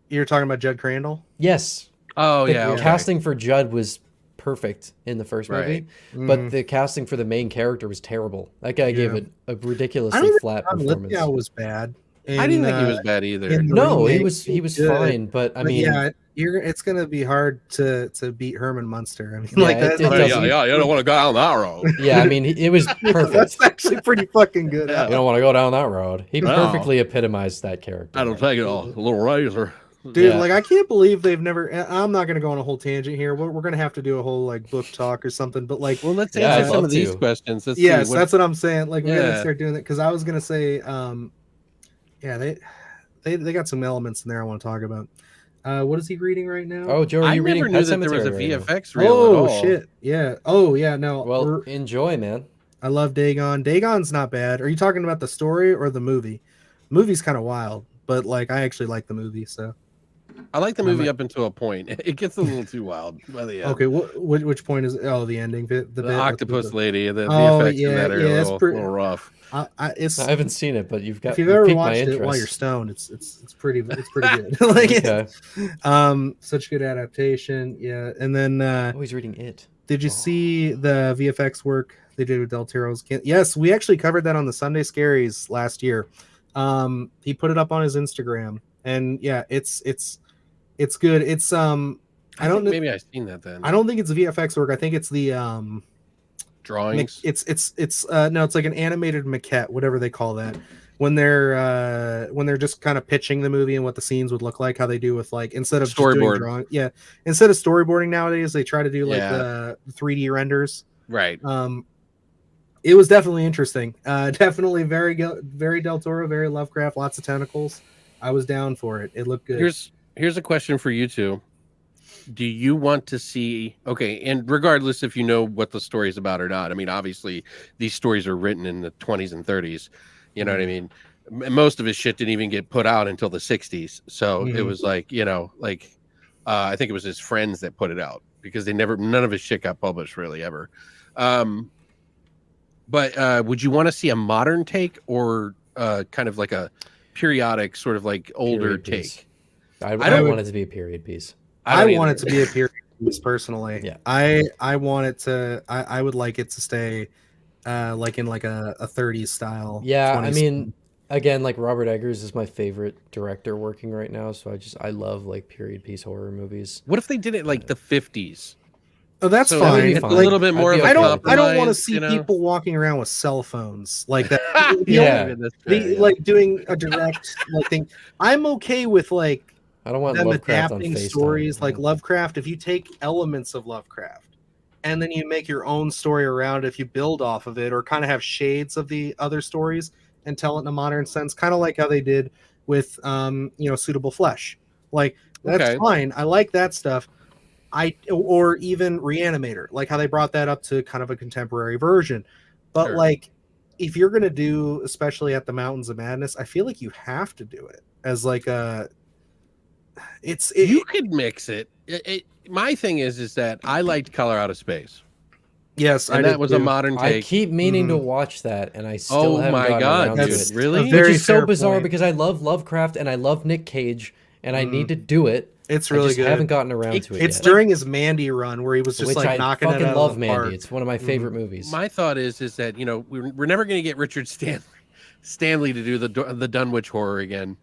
you're talking about Judd Crandall? Yes. Oh, The yeah. Okay. casting for Judd was perfect in the first movie, Right. but the casting for the main character was terrible. That guy gave Yeah. it a I don't ridiculously think flat Tom performance. Lithgow was bad. I didn't think he in, was bad either. in the No, he remake. was good, fine, but I but mean, yeah, it's gonna be hard to beat Herman Munster. I mean, Yeah, like that. it Oh, doesn't- yeah, you don't want to go down that road. yeah, I mean, it was perfect. That's actually pretty fucking good. Yeah. You don't want to go down that road. He No. perfectly epitomized that character. I don't take it all. A little razor. Dude, Yeah. like I can't believe they've never. I'm not gonna go on a whole tangent here. We're gonna have to do a whole like book talk or something. But like, Well, let's Yeah, answer I'd some love of these to. questions. Let's yes, see what, that's what I'm saying. Like, we're gonna Yeah. start doing that because I was gonna say, yeah, they got some elements in there I want to talk about. What is he reading right now? Oh, Joe, are I you reading never knew Pet that there was a Sematary right now? VFX reel at all. shit, yeah. Oh yeah, no. Well, enjoy, man. I love Dagon. Dagon's not bad. Are you talking about the story or the movie? Movie's kind of wild, but like I actually like the movie. So I like the I movie might- up until a point. It gets a little too wild by the end. okay, which point is? Oh, the ending bit. The bit with octopus lady, the Oh, VFX yeah, in that are yeah, a it's little rough. it's I haven't seen it, but you've got if you've ever piqued my watched it interest. while you're stoned, it's pretty good. Like, Okay. such good adaptation. Yeah, and then Oh, he's reading it. did you see the VFX work they did with Del Toro's? Yes, we actually covered that on the Sunday Scaries last year. He put it up on his Instagram, and yeah, it's good. It's I don't think know. maybe I've seen that then. I don't think it's VFX work. I think it's the Drawings. it's no, it's like an animated maquette, whatever they call that. When they're just kind of pitching the movie and what the scenes would look like, how they do with like instead of just doing Storyboard. drawing, instead of storyboarding nowadays, they try to do like Yeah. the 3D renders. Right. It was definitely interesting. Definitely very Del Toro, very Lovecraft, lots of tentacles. I was down for it. It looked good. Here's a question for you two. Do you want to see and regardless if you know what the story is about or not, I mean, obviously these stories are written in the 20s and 30s. You know what I mean? Most of his shit didn't even get put out until the 60s. So it was like, I think it was his friends that put it out because none of his shit got published really ever. But would you want to see a modern take or kind of like a periodic sort of like older Period piece. take? I don't- want it to be a period piece. I don't want either. it to be a period piece personally. Yeah. I want it to. I would like it to stay, like in like a 30s style. Yeah, I 20s. mean, again, like Robert Eggers is my favorite director working right now, so I love like period piece horror movies. What if they did it like the 50s? oh, that's So that would fine. be it's fine. a little bit I'd more be of a okay I don't with want to compromise, see you know? people walking around with cell phones like that. Yeah. That's fair, yeah. Like doing a direct like thing. I'm okay with like I don't want them Lovecraft on adapting FaceTime. stories like Yeah. Lovecraft. If you take elements of Lovecraft and then you make your own story around it, if you build off of it or kind of have shades of the other stories and tell it in a modern sense, kind of like how they did with Suitable Flesh. Like that's Okay. fine. I like that stuff. Or even Reanimator, like how they brought that up to kind of a contemporary version. But Sure. like if you're gonna do, especially at the Mountains of Madness, I feel like you have to do it as like a You could mix it. My thing is that I liked Color Out of Space, yes, and that was a modern I take. keep meaning to Mhm. watch that, and I still Oh haven't my gotten God, around dude, to That's it. really? a very Which is so fair bizarre point. because I love Lovecraft and I love Nick Cage, and I Mhm. need to do it, It's I really just good. haven't gotten around to it It's yet. during his Mandy run where he was just Which like I knocking it fucking out love, of the Mandy. park. It's one of my favorite movies. My thought is that we're never going to get Richard Stanley to do the Dunwich Horror again.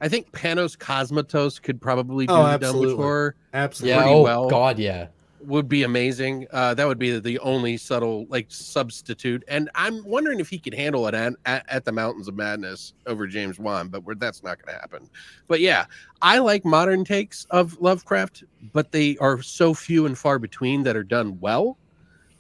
I think Panos Cosmatos could probably do the Dunwich absolutely. Horror. Absolutely. Yeah. pretty Oh well. God. Yeah. Would be amazing. That would be the only subtle substitute, and I'm wondering if he could handle it at the Mountains of Madness over James Wan, but that's not going to happen. But yeah, I like modern takes of Lovecraft, but they are so few and far between that are done well.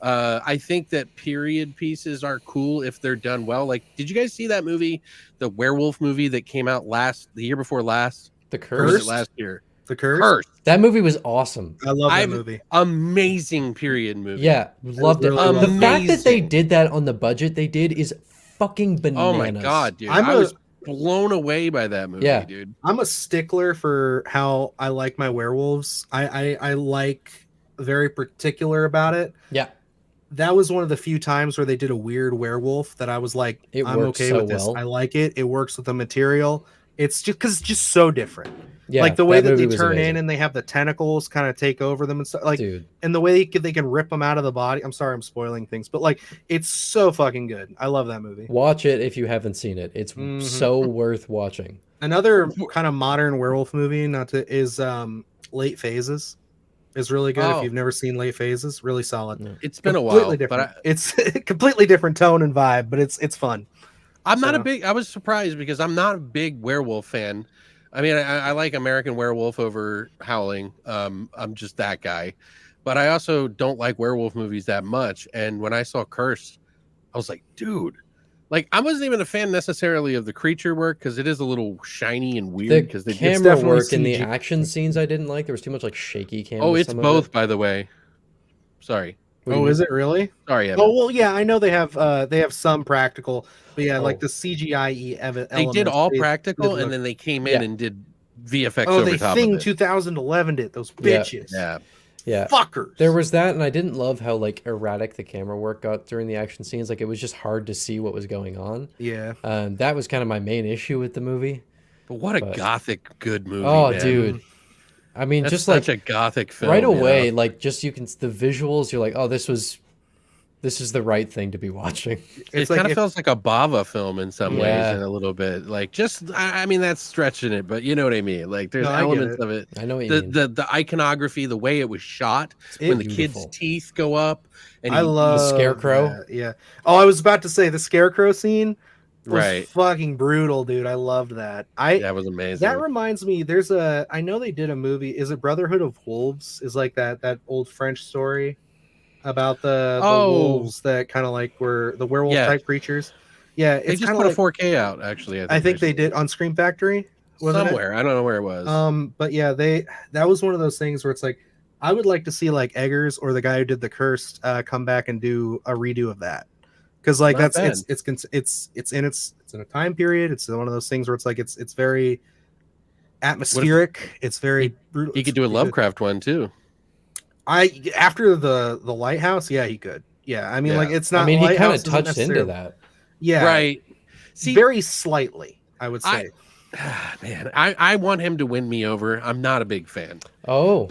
I think that period pieces are cool if they're done well. Like, did you guys see that movie, the werewolf movie that came out the year before last? The Or was Curse. it last year? The Curse. Curse. That movie was awesome. I love that I've- movie. Amazing period movie. Yeah, loved it. really The fact that they amazing. did that on the budget they did is fucking bananas. Oh my god, dude! I'm I a- was blown away by that movie, Yeah. dude. I'm a stickler for how I like my werewolves. I like very particular about it. Yeah, That was one of the few times where they did a weird werewolf that I was like, It I'm works okay so with this. well. I like it. It works with the material. It's just because it's just so different. yeah. Like the way that movie they was turn amazing. in and they have the tentacles kind of take over them and stuff. Like, Dude, and the way they can rip them out of the body. I'm sorry, I'm spoiling things, but like, it's so fucking good. I love that movie. watch it if you haven't seen it. It's Mhm. so worth watching. Another kind of modern werewolf movie, is Late Phases. Is really good Oh. if you've never seen Late Phases. Really solid. It's been a Completely while, different. but It's a completely different tone and vibe, but it's fun. I'm not So- a big. I was surprised because I'm not a big werewolf fan. I mean, I like American Werewolf over Howling. I'm just that guy, but I also don't like werewolf movies that much. And when I saw Curse, I was like, dude, like I wasn't even a fan necessarily of the creature work because it is a little shiny and weird The because they did. camera definitely work in the CG. action scenes I didn't like. There was too much like shaky camera. Oh, it's both, by the way. Sorry, Is it really? sorry, Evan. Oh well, yeah. I know they have some practical, but yeah, like Oh. the CGI They did all practical, look- and then they came in Yeah. and did VFX Oh, over they top Thing of it. 2011 it. Those Yeah. bitches. Yeah, Yeah. Fuckers. There was that, and I didn't love how like erratic the camera work got during the action scenes. Like it was just hard to see what was going on. Yeah. That was kind of my main issue with the movie. but what a But- gothic good movie! Oh, man. dude. I mean, That's just such like a gothic film. right you away, know? like just you can the visuals. You're like, oh, this is the right thing to be watching. It's it kind like of if- feels like a Bava film in some ways, Yeah. and a little bit like just. I mean, that's stretching it, but you know what I mean. Like there's No, I get elements it. of it. I know what you The, mean. the iconography, the way it was shot, It's when the beautiful. kid's teeth go up, and I he- love Scarecrow? that, yeah. Oh, I was about to say the Scarecrow scene was Right. fucking brutal, dude. I loved that. that was amazing. That reminds me, I know they did a movie. Is it Brotherhood of Wolves? Is like that old French story about the Oh. wolves that kind of like were the werewolf Yeah. type creatures. Yeah, they it's just kind put of like, a 4K out. Actually, I think they recently. did on Scream Factory. Wasn't it? somewhere. I don't know where it was. But yeah, that was one of those things where it's like I would like to see like Eggers or the guy who did the Cursed come back and do a redo of that because like Not that's it's in a time period. It's one of those things where it's like it's very atmospheric. It's very brutal. He it's could do a pretty good. Lovecraft one too. After the lighthouse, yeah, he could. Yeah, I mean, Yeah. like it's not. I mean, he kind Lighthouse of isn't touched into necessarily- that. Yeah, Right. See, very slightly, I would I- say. man, I want him to win me over. I'm not a big fan. Oh,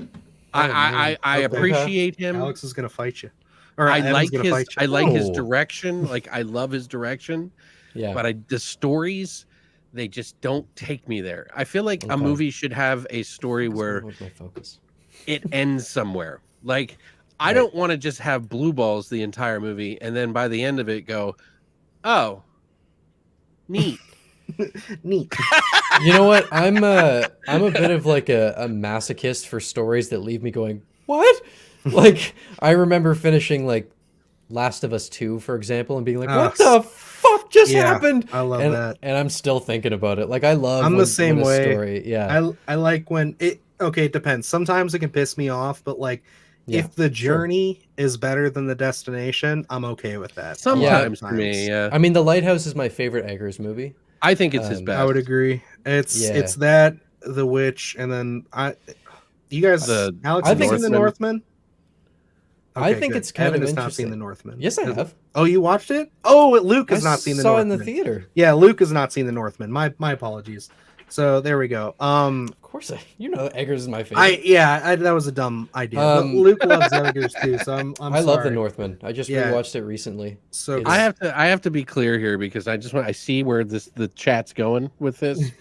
I Okay. appreciate him. Alex is gonna fight you. Or I Evan's like gonna his fight you. I like his Oh. direction. Like I love his direction, yeah. but the stories they just don't take me there. I feel like a Okay. movie should have a story where Where's my focus? it ends somewhere. Like I Right. don't want to just have blue balls the entire movie and then by the end of it go, "Oh, neat." Neat. You know what? I'm a bit of like a masochist for stories that leave me going, what? Like I remember finishing like Last of Us 2, for example, and being like, what Oh, the fuck just yeah, happened? I love and, that. And I'm still thinking about it. Like I love I'm the when same a way. story. Yeah. I like when it. Okay, it depends. Sometimes it can piss me off, but like Yeah, if the journey is better than the destination, I'm okay with that. Sometimes Yeah. for me, yeah. I mean, The Lighthouse is my favorite Eggers movie. I think it's his I best. I would agree. It's Yeah. it's that The Witch, and then you guys, Alex, I have you think seen The Northman. Northman? I Okay, think good. it's kind Evan of has not seen interesting. The Northman. Yes, I have. Oh, you watched it? Oh, Luke has I not seen The saw it Northman. in the theater. Yeah, Luke has not seen The Northman. My apologies. So there we go. Of course, you know Eggers is my favorite. That was a dumb idea. But Luke loves Eggers too, so I'm I love The sorry. Northman. I just Yeah. rewatched it recently. So It's- I have to be clear here because I see where the chat's going with this,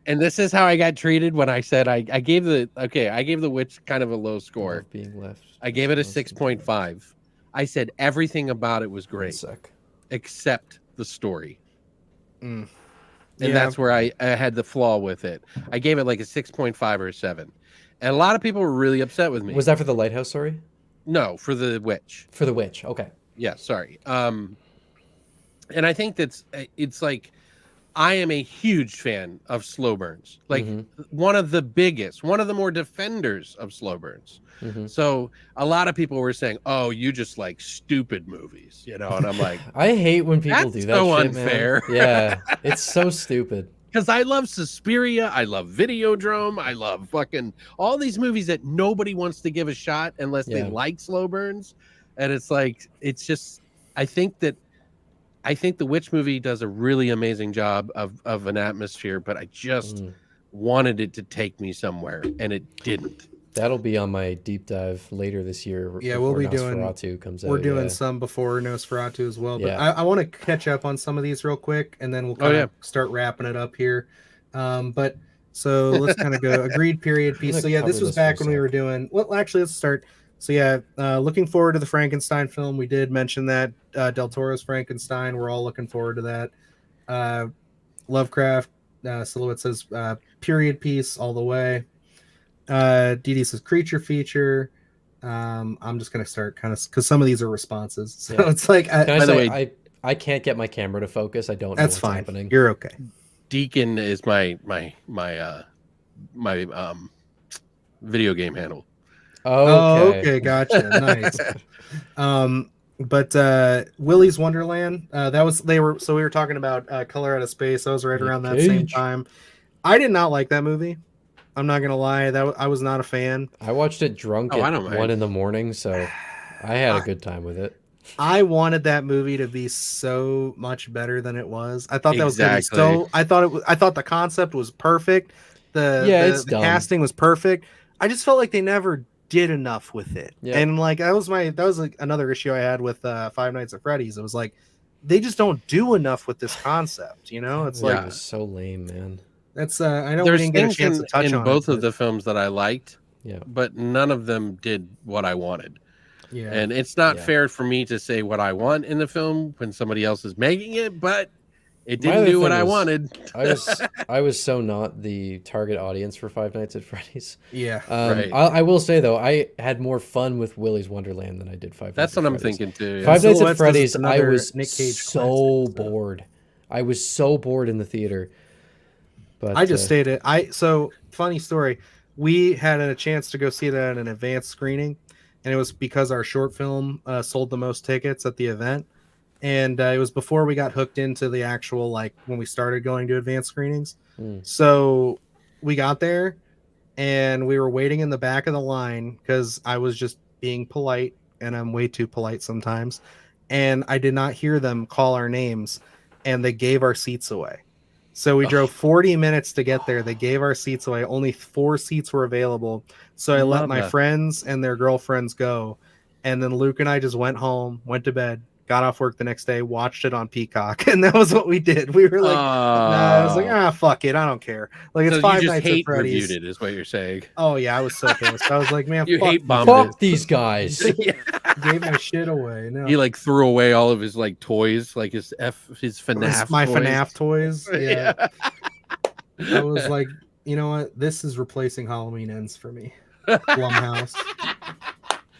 and this is how I got treated when I said I gave the Witch kind of a low score. Love being left. I gave it a 6.5. I said everything about it was One great sec. except the story. Mm. And Yeah. that's where I had the flaw with it. I gave it like a 6.5 or a 7. And a lot of people were really upset with me. Was that for the lighthouse? Sorry, No, for the Witch. for the witch. Okay. Yeah, sorry. And I think it's like I am a huge fan of slow burns. Like Mhm. one of the more defenders of slow burns. Mhm. So a lot of people were saying, "Oh, you just like stupid movies," you know, and I'm like, I hate when people That's do that. so shit, unfair. Man. Yeah, it's so stupid. because I love Suspiria, I love Videodrome, I love fucking all these movies that nobody wants to give a shot unless they Yeah. like slow burns, and it's like it's just I think the Witch movie does a really amazing job of an atmosphere, but I just Mm. wanted it to take me somewhere, and it didn't. That'll be on my deep dive later this year. Yeah, we'll before be doing- Nosferatu comes out. We're doing yeah. some before Nosferatu as well, but Yeah. I want to catch up on some of these real quick, and then we'll kind of start wrapping it up here. But so let's kind of go agreed period piece. gonna So yeah, this cover was this for a back when we sec. were doing. Well, actually, let's start. So yeah, looking forward to the Frankenstein film. We did mention that Del Toro's Frankenstein. We're all looking forward to that. Lovecraft Silhouette says period piece all the way. DD says creature feature. I'm just gonna start kind of because some of these are responses, so Yeah. it's like Can I By the say way- I can't get my camera to focus. I don't know that's what's fine. happening. You're okay. Deacon is my video game handle. Oh, okay, gotcha. Nice. But Willy's Wonderland, we were talking about Color Out of Space. That was right Nick around that same Cage. time. I did not like that movie. I'm not gonna lie, I was not a fan. I watched it drunk Oh, I at don't mind. 1 a.m, so I had a good time with it. I wanted that movie to be so much better than it was. I thought that was gonna be Exactly. I thought the concept was perfect. It's The dumb. casting was perfect. I just felt like they never did enough with it. Yeah. And like that was like another issue I had with Five Nights at Freddy's. It was like they just don't do enough with this concept, you know? It's It like was so lame, man. that's I know There's we didn't get a things chance to touch in on both it, of the films that I liked, Yeah. but none of them did what I wanted. yeah. And it's not Yeah. fair for me to say what I want in the film when somebody else is making it, but it My didn't other do what thing I was- wanted. I was so not the target audience for Five Nights at Freddy's. yeah. Right. I will say though, I had more fun with Willy's Wonderland than I did Five That's Nights what at I'm Freddy's. thinking too. yeah. Five Nights Silhouettes at does Freddy's, I another was Nick Cage so classic, so. bored. I was so bored in the theater. But I just stated so funny story. We had a chance to go see that at an advanced screening, and it was because our short film sold the most tickets at the event, and it was before we got hooked into the actual like when we started going to advanced screenings. So we got there, and we were waiting in the back of the line because I was just being polite, and I'm way too polite sometimes, and I did not hear them call our names, and they gave our seats away. So we drove 40 minutes to get there. They gave our seats away. Only 4 seats were available. So I let my Mama. friends and their girlfriends go. And then Luke and I just went home, went to bed, got off work the next day, watched it on Peacock. And that was what we did. We were like, I was like, fuck it. I don't care. Like, it's so Five you just Nights at hate Freddy's. reviewed it, is what you're saying. Oh, yeah. I was so pissed. I was like, man, You fuck, hate bombed fuck these guys. gave my shit away. No. He like threw away all of his like toys, like his FNAF. My toys. FNAF toys. Yeah. Yeah. I was like, you know what? This is replacing Halloween Ends for me. Blumhouse.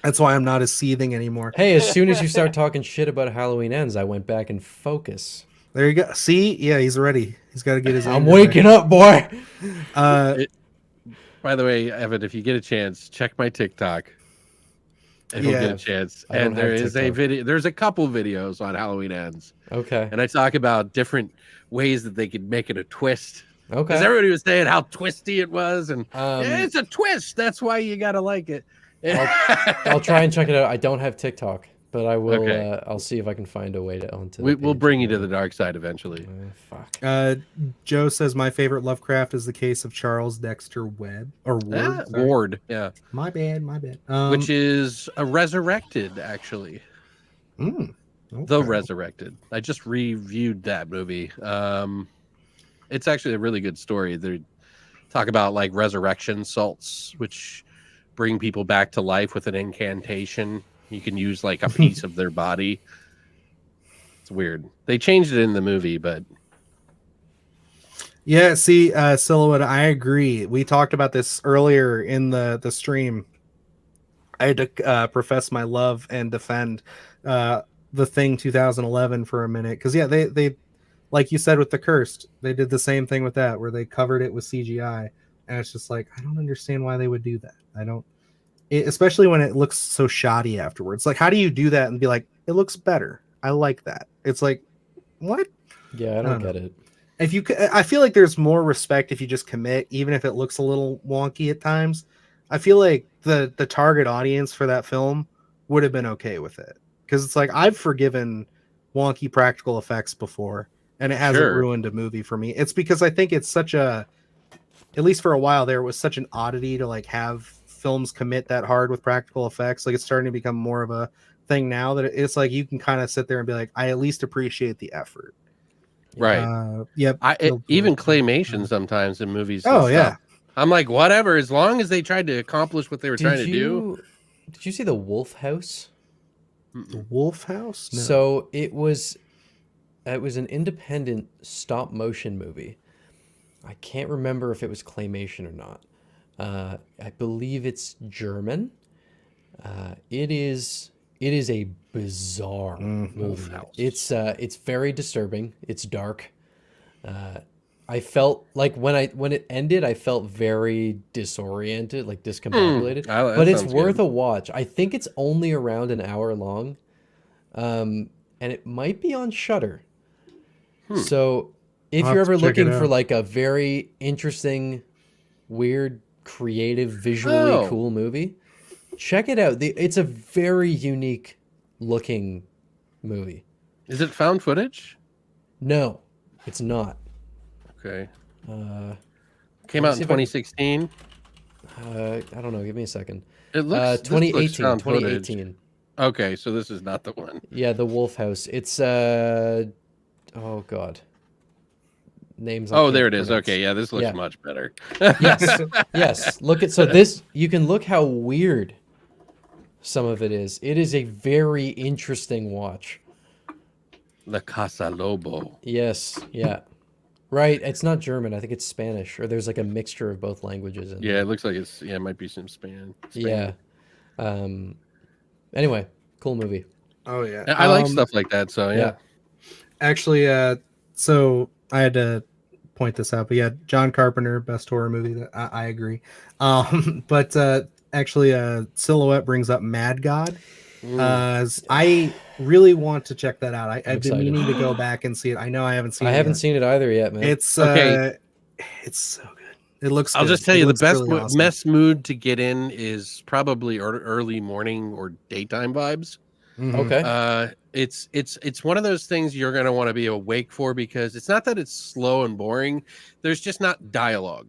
That's why I'm not as seething anymore. Hey, as soon as you start talking shit about Halloween Ends, I went back and focus. There you go. See, yeah, he's ready. He's got to get his. I'm anger waking up, boy. back. By the way, Evan, if you get a chance, check my TikTok. If you Yeah. get a chance, I don't and there have is a TikTok. video. There's a couple videos on Halloween Ends, Okay. and I talk about different ways that they could make it a twist. Because Okay. everybody was saying how twisty it was, and Um, "Yeah, it's a twist. That's why you gotta like it. I'll try and check it out. I don't have TikTok, but I will. Okay. I'll see if I can find a way to onto. We'll bring you to the dark side eventually. Fuck. Joe says my favorite Lovecraft is the case of Charles Dexter Webb or Ward. sorry. Ward, yeah, My bad. My bad. which is a Resurrected, actually. The The Resurrected. I just reviewed that movie. It's actually a really good story. They talk about like resurrection salts, which bring people back to life with an incantation. You can use like a piece of their body. It's weird. They changed it in the movie, but Yeah, see, Silhouette, I agree. We talked about this earlier in the stream. I had to profess my love and defend The Thing 2011 for a minute. Because, yeah, they, like you said with The Cursed, they did the same thing with that, where they covered it with CGI. And it's just like, I don't understand why they would do that. Especially when it looks so shoddy afterwards. Like, how do you do that and be like, it looks better? I like that. It's like, what? Yeah, I don't get it. If you, I feel like there's more respect if you just commit, even if it looks a little wonky at times. I feel like the target audience for that film would have been okay with it, because it's like I've forgiven wonky practical effects before, and it hasn't ruined a movie for me. It's because I think it's such a, at least for a while there, was such an oddity to like have films commit that hard with practical effects. Like it's starting to become more of a thing now that it's like you can kind of sit there and be like, I at least appreciate the effort. right. Yep. Even claymation sometimes in movies. Oh yeah. I'm like, whatever, as long as they tried to accomplish what they were trying to do. Did you see The Wolf House? The Wolf House? No. So it was an independent stop motion movie. I can't remember if it was claymation or not. I believe it's German. It is a bizarre movie. It's very disturbing. It's dark. I felt like when it ended, I felt very disoriented, like discombobulated. But it's worth a watch. I think it's only around an hour long, and it might be on Shudder. So if you're ever looking for like a very interesting, weird, creative, visually cool movie, check it out. It's a very unique looking movie. Is it found footage? No, it's not. Okay. Came out in 2016. I don't know. Give me a second. It looks 2018. found footage. 2018. Okay, so this is not the one. Yeah, The Wolf House. It's oh god. Names. Oh, there it is. Okay, yeah, this looks much better. Yes. Yes. Look at this. You can look how weird some of it is. It is a very interesting watch. La Casa Lobo. Yes. Yeah. Right. It's not German. I think it's Spanish, or there's like a mixture of both languages. Yeah, it looks like it might be some Spain. Yeah. Anyway, cool movie. Oh yeah. I like stuff like that. So yeah. Actually, so I had to point this out, but yeah, John Carpenter, best horror movie. I agree. But actually, Silhouette brings up Mad God. I really want to check that out. I've been meaning to go back and see it. I know I haven't seen it. I haven't seen it either yet, man. It's okay. It's so good. It looks. I'll just tell you, the best really awesome. best mood to get in is probably early morning or daytime vibes. Okay. It's one of those things you're going to want to be awake for, because it's not that it's slow and boring. There's just not dialogue.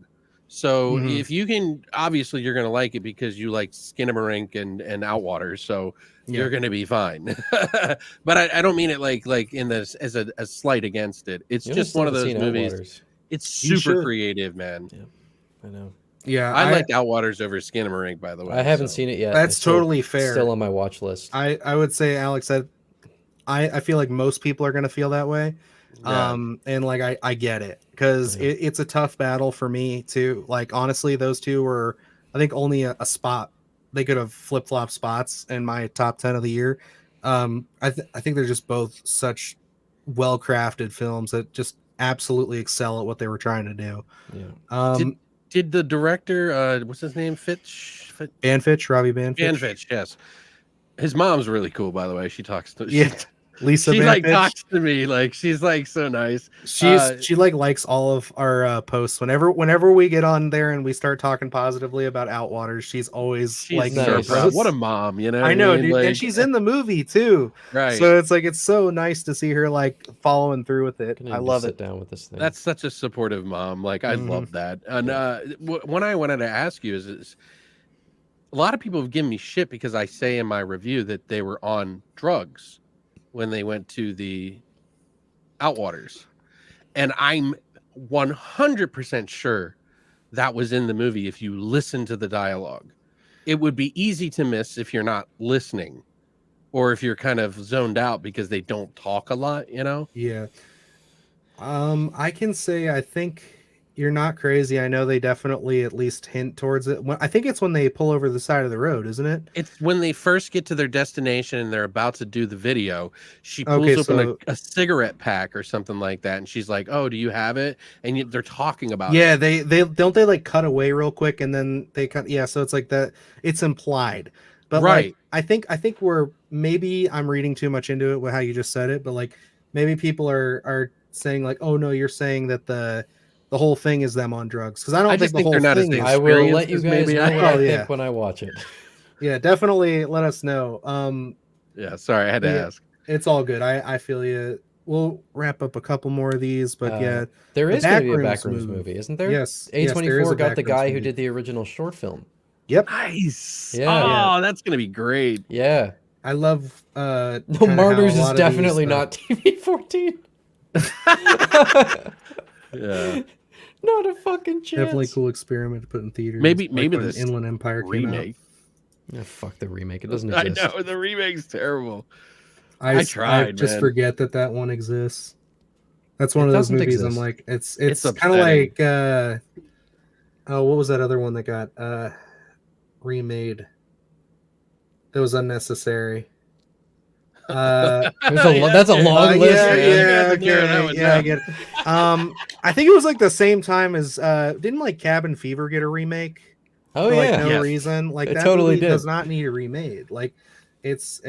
So if you can, obviously you're going to like it because you like Skinamarink and Outwater. So you're going to be fine. But I don't mean it like in this as a slight against it. It's just one of those movies. Outwaters. It's super creative, man. Yeah, I know. Yeah, I like Outwaters over Skinamarink, by the way. I haven't seen it yet. That's totally fair. Still on my watch list. I would say, Alex, that I feel like most people are going to feel that way. Yeah. And like I get it, because it's a tough battle for me too. Like honestly, those two were, I think, only a spot. They could have flip-flop spots in my top 10 of the year. I think they're just both such well-crafted films that just absolutely excel at what they were trying to do. Yeah. Did the director, what's his name, Fitch? Banfitch, Robbie Banfitch. Banfitch, yes. His mom's really cool, by the way. She talks to Lisa She like Vantage. talks to me like she's like so nice. She like likes all of our posts. Whenever we get on there and we start talking positively about Outwaters, she's always She's like so Nice. proud. What a mom, you know? I what know, mean? dude, Like, and she's in the movie too. right. So it's like it's so nice to see her like following through with it. Gonna I need to love sit it. down with this thing. That's such a supportive mom. Like I Mhm. love that. And what I wanted to ask you is a lot of people have given me shit because I say in my review that they were on drugs when they went to the Outwaters. And I'm 100% sure that was in the movie if you listen to the dialogue. It would be easy to miss if you're not listening or if you're kind of zoned out because they don't talk a lot, you know? Yeah. I can say I think you're not crazy. I know they definitely at least hint towards it. I think it's when they pull over the side of the road, isn't it? It's when they first get to their destination and they're about to do the video. She pulls Okay, open so a cigarette pack or something like that, and she's like, "Oh, do you have it?" And they're talking about yeah, it. they don't they like cut away real quick and then they cut. Yeah, so it's like that. It's implied, but Right. like I think we're maybe I'm reading too much into it with how you just said it, but like maybe people are saying like, oh no, you're saying that the whole thing is them on drugs because I don't I think just the think whole they're not as thing is. I will let you experienced as guys maybe know what I Oh, think yeah. when I watch it. Yeah, definitely let us know. Yeah, sorry, I had to Yeah. ask. It's all good. I feel you. We'll wrap up a couple more of these, but yeah, There the is going to be a Backrooms Backrooms movie, isn't there? yes, yes, there is A24 a got the Backrooms guy who movie. did the original short film. Yep, Nice. Yeah. Oh, that's gonna be great. Yeah. I love. No, kinda how Martyrs a is lot of definitely these, not TV-14. Yeah. Not a fucking chance. definitely cool experiment to put in theaters. Maybe like when this Inland Empire came out. remake. Yeah, fuck the remake. It doesn't I exist. know the remake's terrible. I I tried, just man. forget that one exists. That's one It of those doesn't movies. I'm exist. like, it's It's kind of upsetting. like oh, what was that other one that got remade? That was unnecessary. That's a long list, yeah, man. yeah, I get that okay, one yeah, I down. get it. I think it was like the same time as didn't like Cabin Fever get a remake Oh for like yeah. no Yes. reason? Like It that totally movie did. does not need a remade. Like it's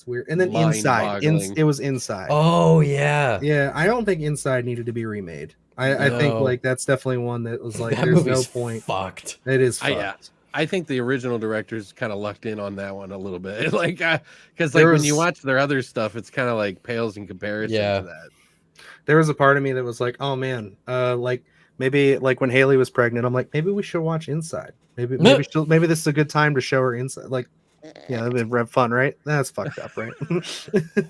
weird. And then Inside, Mind-boggling. it was Inside. Oh yeah. Yeah, I don't think Inside needed to be remade. I think No. like that's definitely one that was like That there's no movie's point. fucked. It is I- fucked. yeah. I think the original directors kind of lucked in on that one a little bit, like because There like when you was- watch their other stuff, it's kind of like pales in comparison Yeah. to that. There was a part of me that was like, oh man, like maybe like when Haley was pregnant, I'm like, maybe we should watch Inside. Maybe maybe this is a good time to show her Inside. Like, yeah, that'd be fun, right? That's fucked up, right?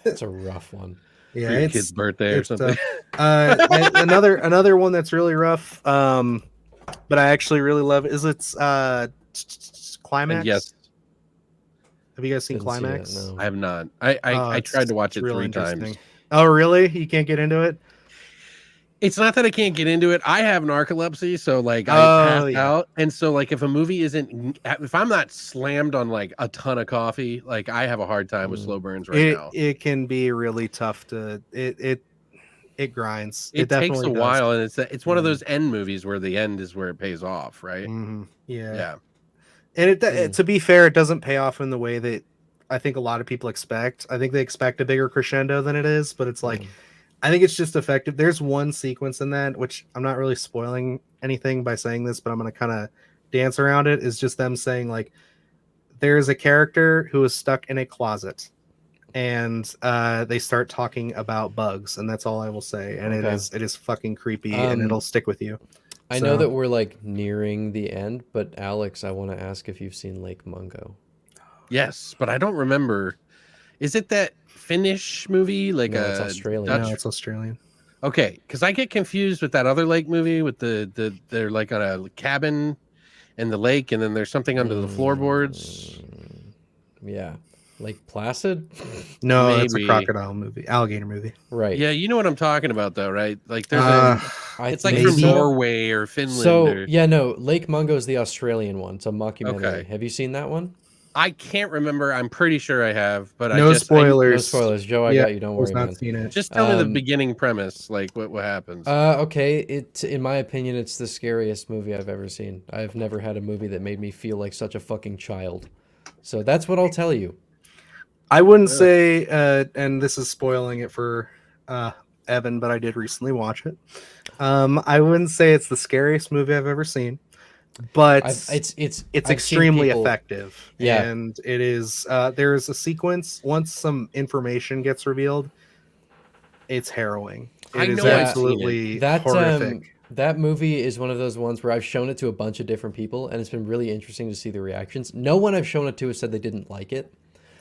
It's a rough one. Yeah, For your it's kid's birthday or it's something. another one that's really rough. But I actually really love is it's Climax. And yes, Have you guys seen Didn't see that, Climax? no. I have not. I Oh, tried to watch it's it real 3 times. interesting. Oh, really? You can't get into it? It's not that I can't get into it. I have narcolepsy, so like I Oh, pass yeah. out, and so like if a movie isn't, if I'm not slammed on like a ton of coffee, like I have a hard time with slow burns right now. It can be really tough to it grinds. It takes definitely a does. while, and it's one of Mhm. those end movies where the end is where it pays off, right? Mhm. Yeah. Yeah. And Mm. to be fair, it doesn't pay off in the way that I think a lot of people expect. I think they expect a bigger crescendo than it is, but it's like Mm. I think it's just effective. There's one sequence in that, which I'm not really spoiling anything by saying this, but I'm going to kind of dance around it. Is just them saying like, there's a character who is stuck in a closet, and they start talking about bugs, and that's all I will say. And Okay. it is fucking creepy, and it'll stick with you. I know So- that we're like nearing the end, but Alex, I want to ask if you've seen Lake Mungo. Yes, but I don't remember. Is it that Finnish movie? Like No, it's a Australian. Dutch- No, it's Australian. Okay, because I get confused with that other lake movie with they're like on a cabin in the lake, and then there's something under the floorboards. Yeah. Lake Placid? No, it's a Maybe. crocodile movie, alligator movie. Right. Yeah, you know what I'm talking about, though, right? Like there's Uh, it's like think from so. Norway or Finland. So, or, yeah, no, Lake Mungo is the Australian one. It's a mockumentary. Okay. Have you seen that one? I can't remember. I'm pretty sure I have, but no I just spoilers. No spoilers. Joe, I Yeah, got you. Don't was worry, not man. seen it. just tell me the Um, beginning premise, like what happens. Okay, in my opinion, it's the scariest movie I've ever seen. I've never had a movie that made me feel like such a fucking child. So that's what I'll tell you. I wouldn't Yeah. say, and this is spoiling it for Evan, but I did recently watch it. I wouldn't say it's the scariest movie I've ever seen, but It's it's I've seen extremely people- effective. Yeah. And it is. There's a sequence once some information gets revealed. It's harrowing. I It is know I've seen it. absolutely That horrific. that movie is one of those ones where I've shown it to a bunch of different people, and it's been really interesting to see the reactions. No one I've shown it to has said they didn't like it.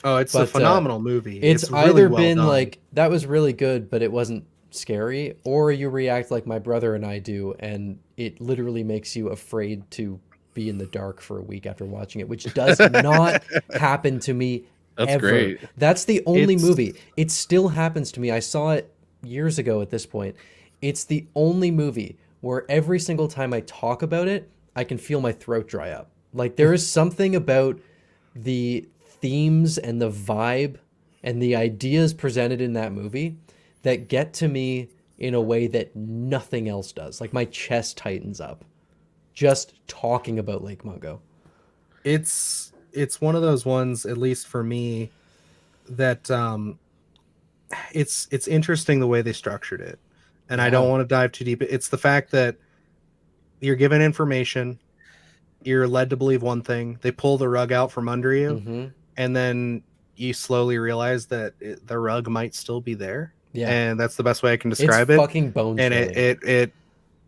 Oh, it's but, a phenomenal movie. It's really either well been done. like that was really good, but it wasn't scary, or you react like my brother and I do, and it literally makes you afraid to be in the dark for a week after watching it, which does not happen to me That's ever. great. That's the only It's- movie. It still happens to me. I saw it years ago at this point. It's the only movie where every single time I talk about it, I can feel my throat dry up. Like there is something about the themes and the vibe and the ideas presented in that movie that get to me in a way that nothing else does. Like my chest tightens up just talking about Lake Mungo. It's one of those ones, at least for me, that it's interesting the way they structured it, and I don't Yeah. want to dive too deep. It's the fact that you're given information, you're led to believe one thing, they pull the rug out from under you, Hmm. and then you slowly realize that the rug might still be there, Yeah. and that's the best way I can It's describe it. fucking bone And chilling.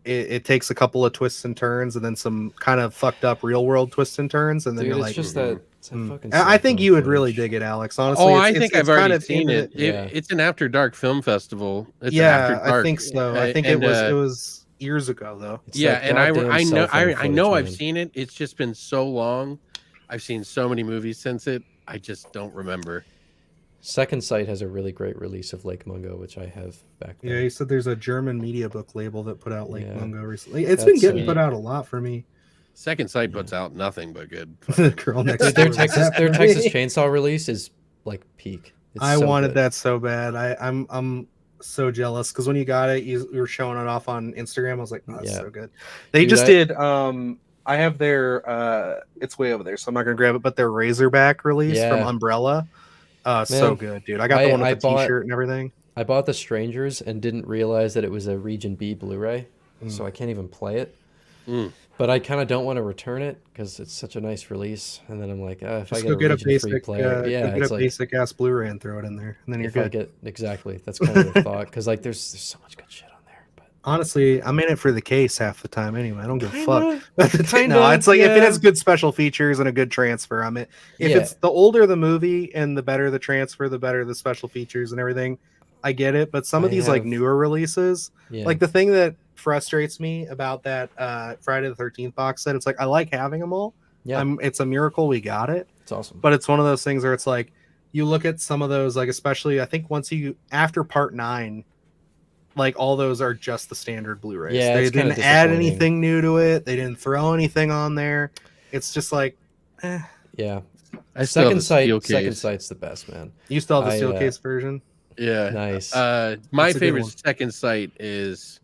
it takes a couple of twists and turns, and then some kind of fucked up real world twists and turns, and then Dude, you're it's like, just that it's that "Hmm." fucking I think cell you would phone really footage. dig it, Alex. Honestly, Oh, it's- I it's- think it's I've already kind of seen in it. the- Yeah. It's an After Dark film festival. It's Yeah, After Dark. I think so. I think And, it was years ago though. It's yeah, that and I goddamn know cell phone I know footage, I've man. seen it. It's just been so long. I've seen so many movies since it. I just don't remember. Second Sight has a really great release of Lake Mungo, which I have back Yeah, there. he said there's a German media book label that put out Lake Yeah. Mungo recently. It's been That's, getting uh, put out a lot for me. Second Sight puts out nothing but good. The girl next Dude, door. their was Texas that their for Texas me. Chainsaw release is like peak. It's I so wanted good. that so bad. I'm so jealous because when you got it, you were showing it off on Instagram. I was like, oh, that's Yeah. so good. They Dude, just I- did. I have their. It's way over there, so I'm not gonna grab it. But their Razorback release from Yeah. Umbrella. So Man, good, dude. I got the one with I the bought- T-shirt and everything. I bought The Strangers and didn't realize that it was a Region B Blu-ray, Mm. so I can't even play it. Mm. But I kind of don't want to return it because it's such a nice release. And then I'm like, if I Just get go a get a Region free basic, player, yeah, go get it's a like basic ass Blu-ray and throw it in there, and then you're if I good. get exactly, that's kind of the thought because like there's so much good shit on there. But Honestly, I'm in it for the case half the time anyway. I don't give a fuck. Kinda, No, it's like if it yeah. has good special features and a good transfer, I'm it. If Yeah. it's the older the movie and the better the transfer, the better the special features and everything, I get it. But some of I these like have- newer releases, yeah, like the thing that frustrates me about that Friday the 13th box set, it's like I like having them all. yeah, It's a miracle we got it, it's awesome. but it's one of those things where it's like you look at some of those, like especially I think once you after part 9, like all those are just the standard Blu-rays. Yeah, They it's kinda didn't add disappointing. anything new to it. They didn't throw anything on there. It's just like, Yeah, I still have Second the Sight, steel Second case. Sight's the best, man. you still have the I, steel case version. Yeah. Nice. My That's a good favorite one. Second Sight is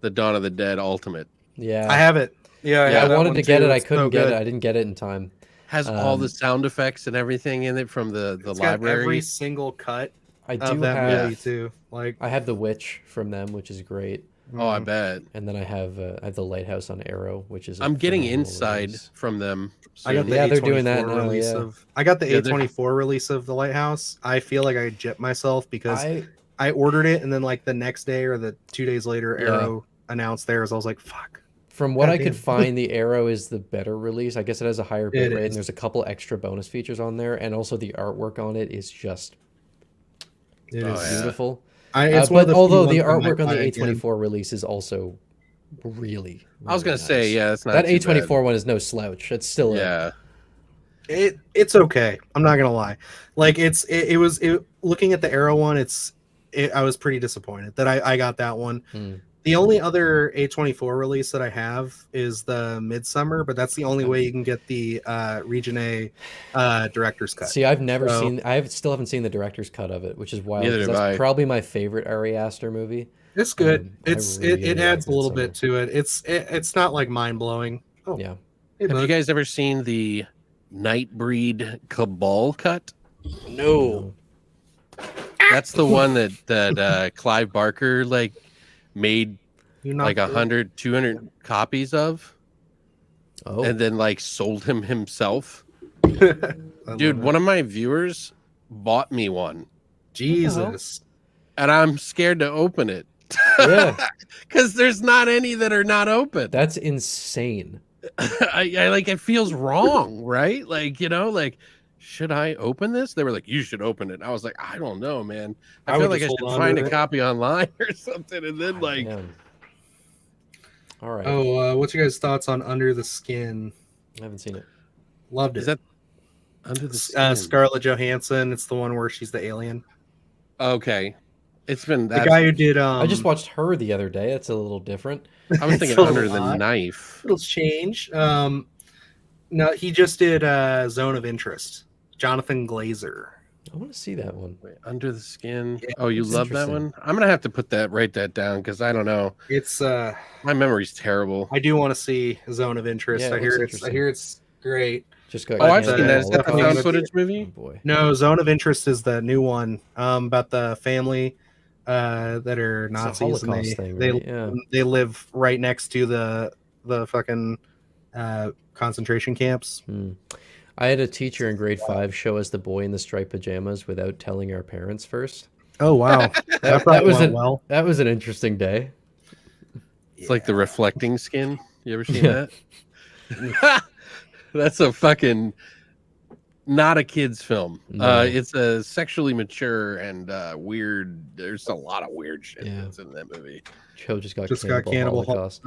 the Dawn of the Dead Ultimate. Yeah, I have it. Yeah, I have that wanted one to get too. it. I It's couldn't so get good. it. I didn't get it in time. Has all the Um, sound effects and everything in it from the It's got library. every single cut I of do that have. movie too. Like, I have the Witch from them, which is great, Oh, I mm, bet. and then I have the Lighthouse on Arrow, which is. a I'm getting phenomenal Inside release. from them. I got soon. the Yeah, they're A24 doing that now, release yeah. of. I got the Yeah, they're- A24 release of the Lighthouse. I feel like I gypped myself because I I ordered it and then like the next day or the 2 days later, Yeah. Arrow announced theirs. I was like, fuck. From what I Goddamn. could find, the Arrow is the better release. I guess it has a higher It bit rate, and is. there's a couple extra bonus features on there, and also the artwork on it is just It Oh, is. yeah. beautiful. It's one of But few although the ones I might artwork on the buy again. A24 release is also really, I was really gonna say, nice. yeah, it's not that too bad. A24 one is no slouch. It's still Yeah. It's okay. I'm not gonna lie. Like looking at the Arrow one, I was pretty disappointed that I got that one. Hmm. The only other A24 release that I have is the Midsummer, but that's the only way you can get the Region A director's cut. See, I've never So- seen. still haven't seen the director's cut of it, which is wild. Neither 'cause have that's I. probably my favorite Ari Aster movie. It's good. I It really adds a like little Midsummer. bit to it. It's not like mind blowing. Oh, Yeah. hey, Have you bud. guys ever seen the Nightbreed Cabal cut? No. That's the one that Clive Barker like made You like knocked 100, 200 copies of, Oh, and then like sold him himself. it. I Dude, love one it. of my viewers bought me one, Jesus. and I'm scared to open it yeah, because there's not any that are not open. that's insane. I like it feels wrong, right? Like, like, should I open this? They were like, you should open it. I was like, I don't know, man. I, I feel would like I just should hold on find to a it. copy online or something, and then like, Damn. All right, Oh, what's your guys' thoughts on Under the Skin? I haven't seen it. Loved it. is that under the skin? Scarlett Johansson? It's the one where she's the alien. Okay, it's been The that's. guy who did. I just watched Her the other day. That's a little different. I was It's thinking a under the lot. knife. It'll change. No, he just did Zone of Interest. Jonathan Glazer. I want to see that one. Wait, under the skin. Yeah, Oh, you it's love that interesting. one? I'm gonna have to write that down because I don't know. It's My memory's terrible. I do want to see Zone of Interest. Yeah, it I hear looks it's I interesting. hear it's great. Just got. Oh, I've Yeah, seen that. Is that the definitely found gonna footage Oh movie? boy. No, Zone of Interest is the new one about the family that are It's a Nazis and Holocaust thing, they right? Yeah. they live right next to the fucking concentration camps. Hmm. I had a teacher in grade 5 show us the boy in the striped pajamas without telling our parents first. Oh wow, that probably was went an- well. That was an interesting day. It's like the reflecting skin. You ever seen Yeah. that? That's a fucking not a kid's film. No. It's a sexually mature and weird. There's a lot of weird shit Yeah. that's in that movie. Joe just got Just got Cannibal Cannibal Holocaust.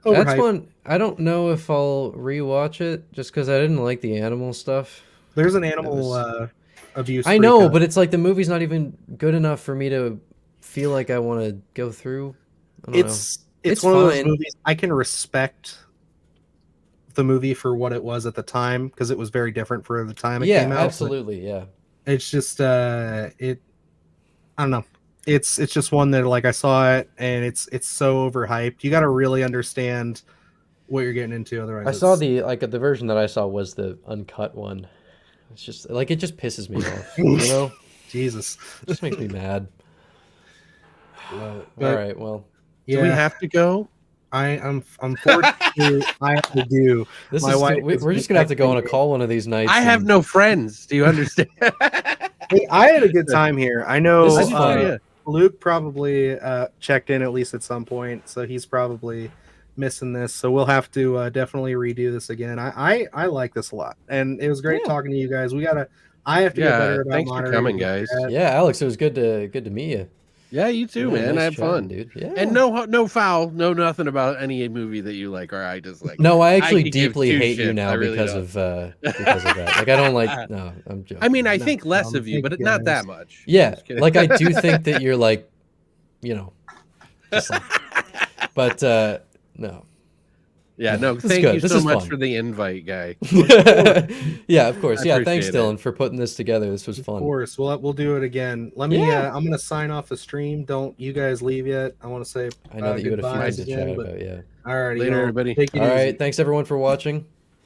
Overhyped. That's one I don't know if I'll rewatch it just because I didn't like the animal stuff. There's an animal was- abuse. I know, freak but it's like the movie's not even good enough for me to feel like I want to go through. I don't know. it's It's one of those fine. movies I can respect the movie for what it was at the time because it was very different for the time it Yeah, came out. but absolutely. Yeah. It's just I don't know. It's just one that like I saw it and it's so overhyped. You got to really understand what you're getting into otherwise. I saw it's- the version that I saw was the uncut one. It's just like it just pisses me off. You know, Jesus. it just makes me mad. All right, well, Yeah, Do we have to go? I'm forced to. I have to do. this My is wife is we're just gonna have to go on a texting me. call one of these nights. I have and- no friends. Do you understand? Hey, I had a good time here. I know This is fun. Yeah. Luke probably checked in at least at some point, so he's probably missing this. So we'll have to definitely redo this again. I like this a lot, and it was great Yeah. talking to you guys. I have to get Yeah, better about thanks for monitoring coming, the guys. chat. Yeah, Alex, it was good to meet you. Yeah, you too, Yeah, man. nice I had chatting, fun, dude. Yeah. And no foul, no nothing about any movie that you like or I dislike. No, I I actually could give deeply two hate you shits. now I really because of that. Like I don't like. No, I'm joking. I mean, I No think less problem. of you, Thank but you, not guys. that much. Yeah, Just kidding. like I do think that you're like, just like, but no. Yeah, no. This is Thank good. you This so is much fun. for the invite, guy. Yeah, of course. I Yeah, thanks, appreciate it. Dylan, for putting this together. This was Of fun. course, we'll do it again. Let me. Yeah. I'm gonna sign off the stream. Don't you guys leave yet? I want to say. I know that you had a few goodbyes things to again, chat but- about. Yeah. Alrighty, Later, y'all. everybody. Take it All easy. right. Thanks everyone for watching.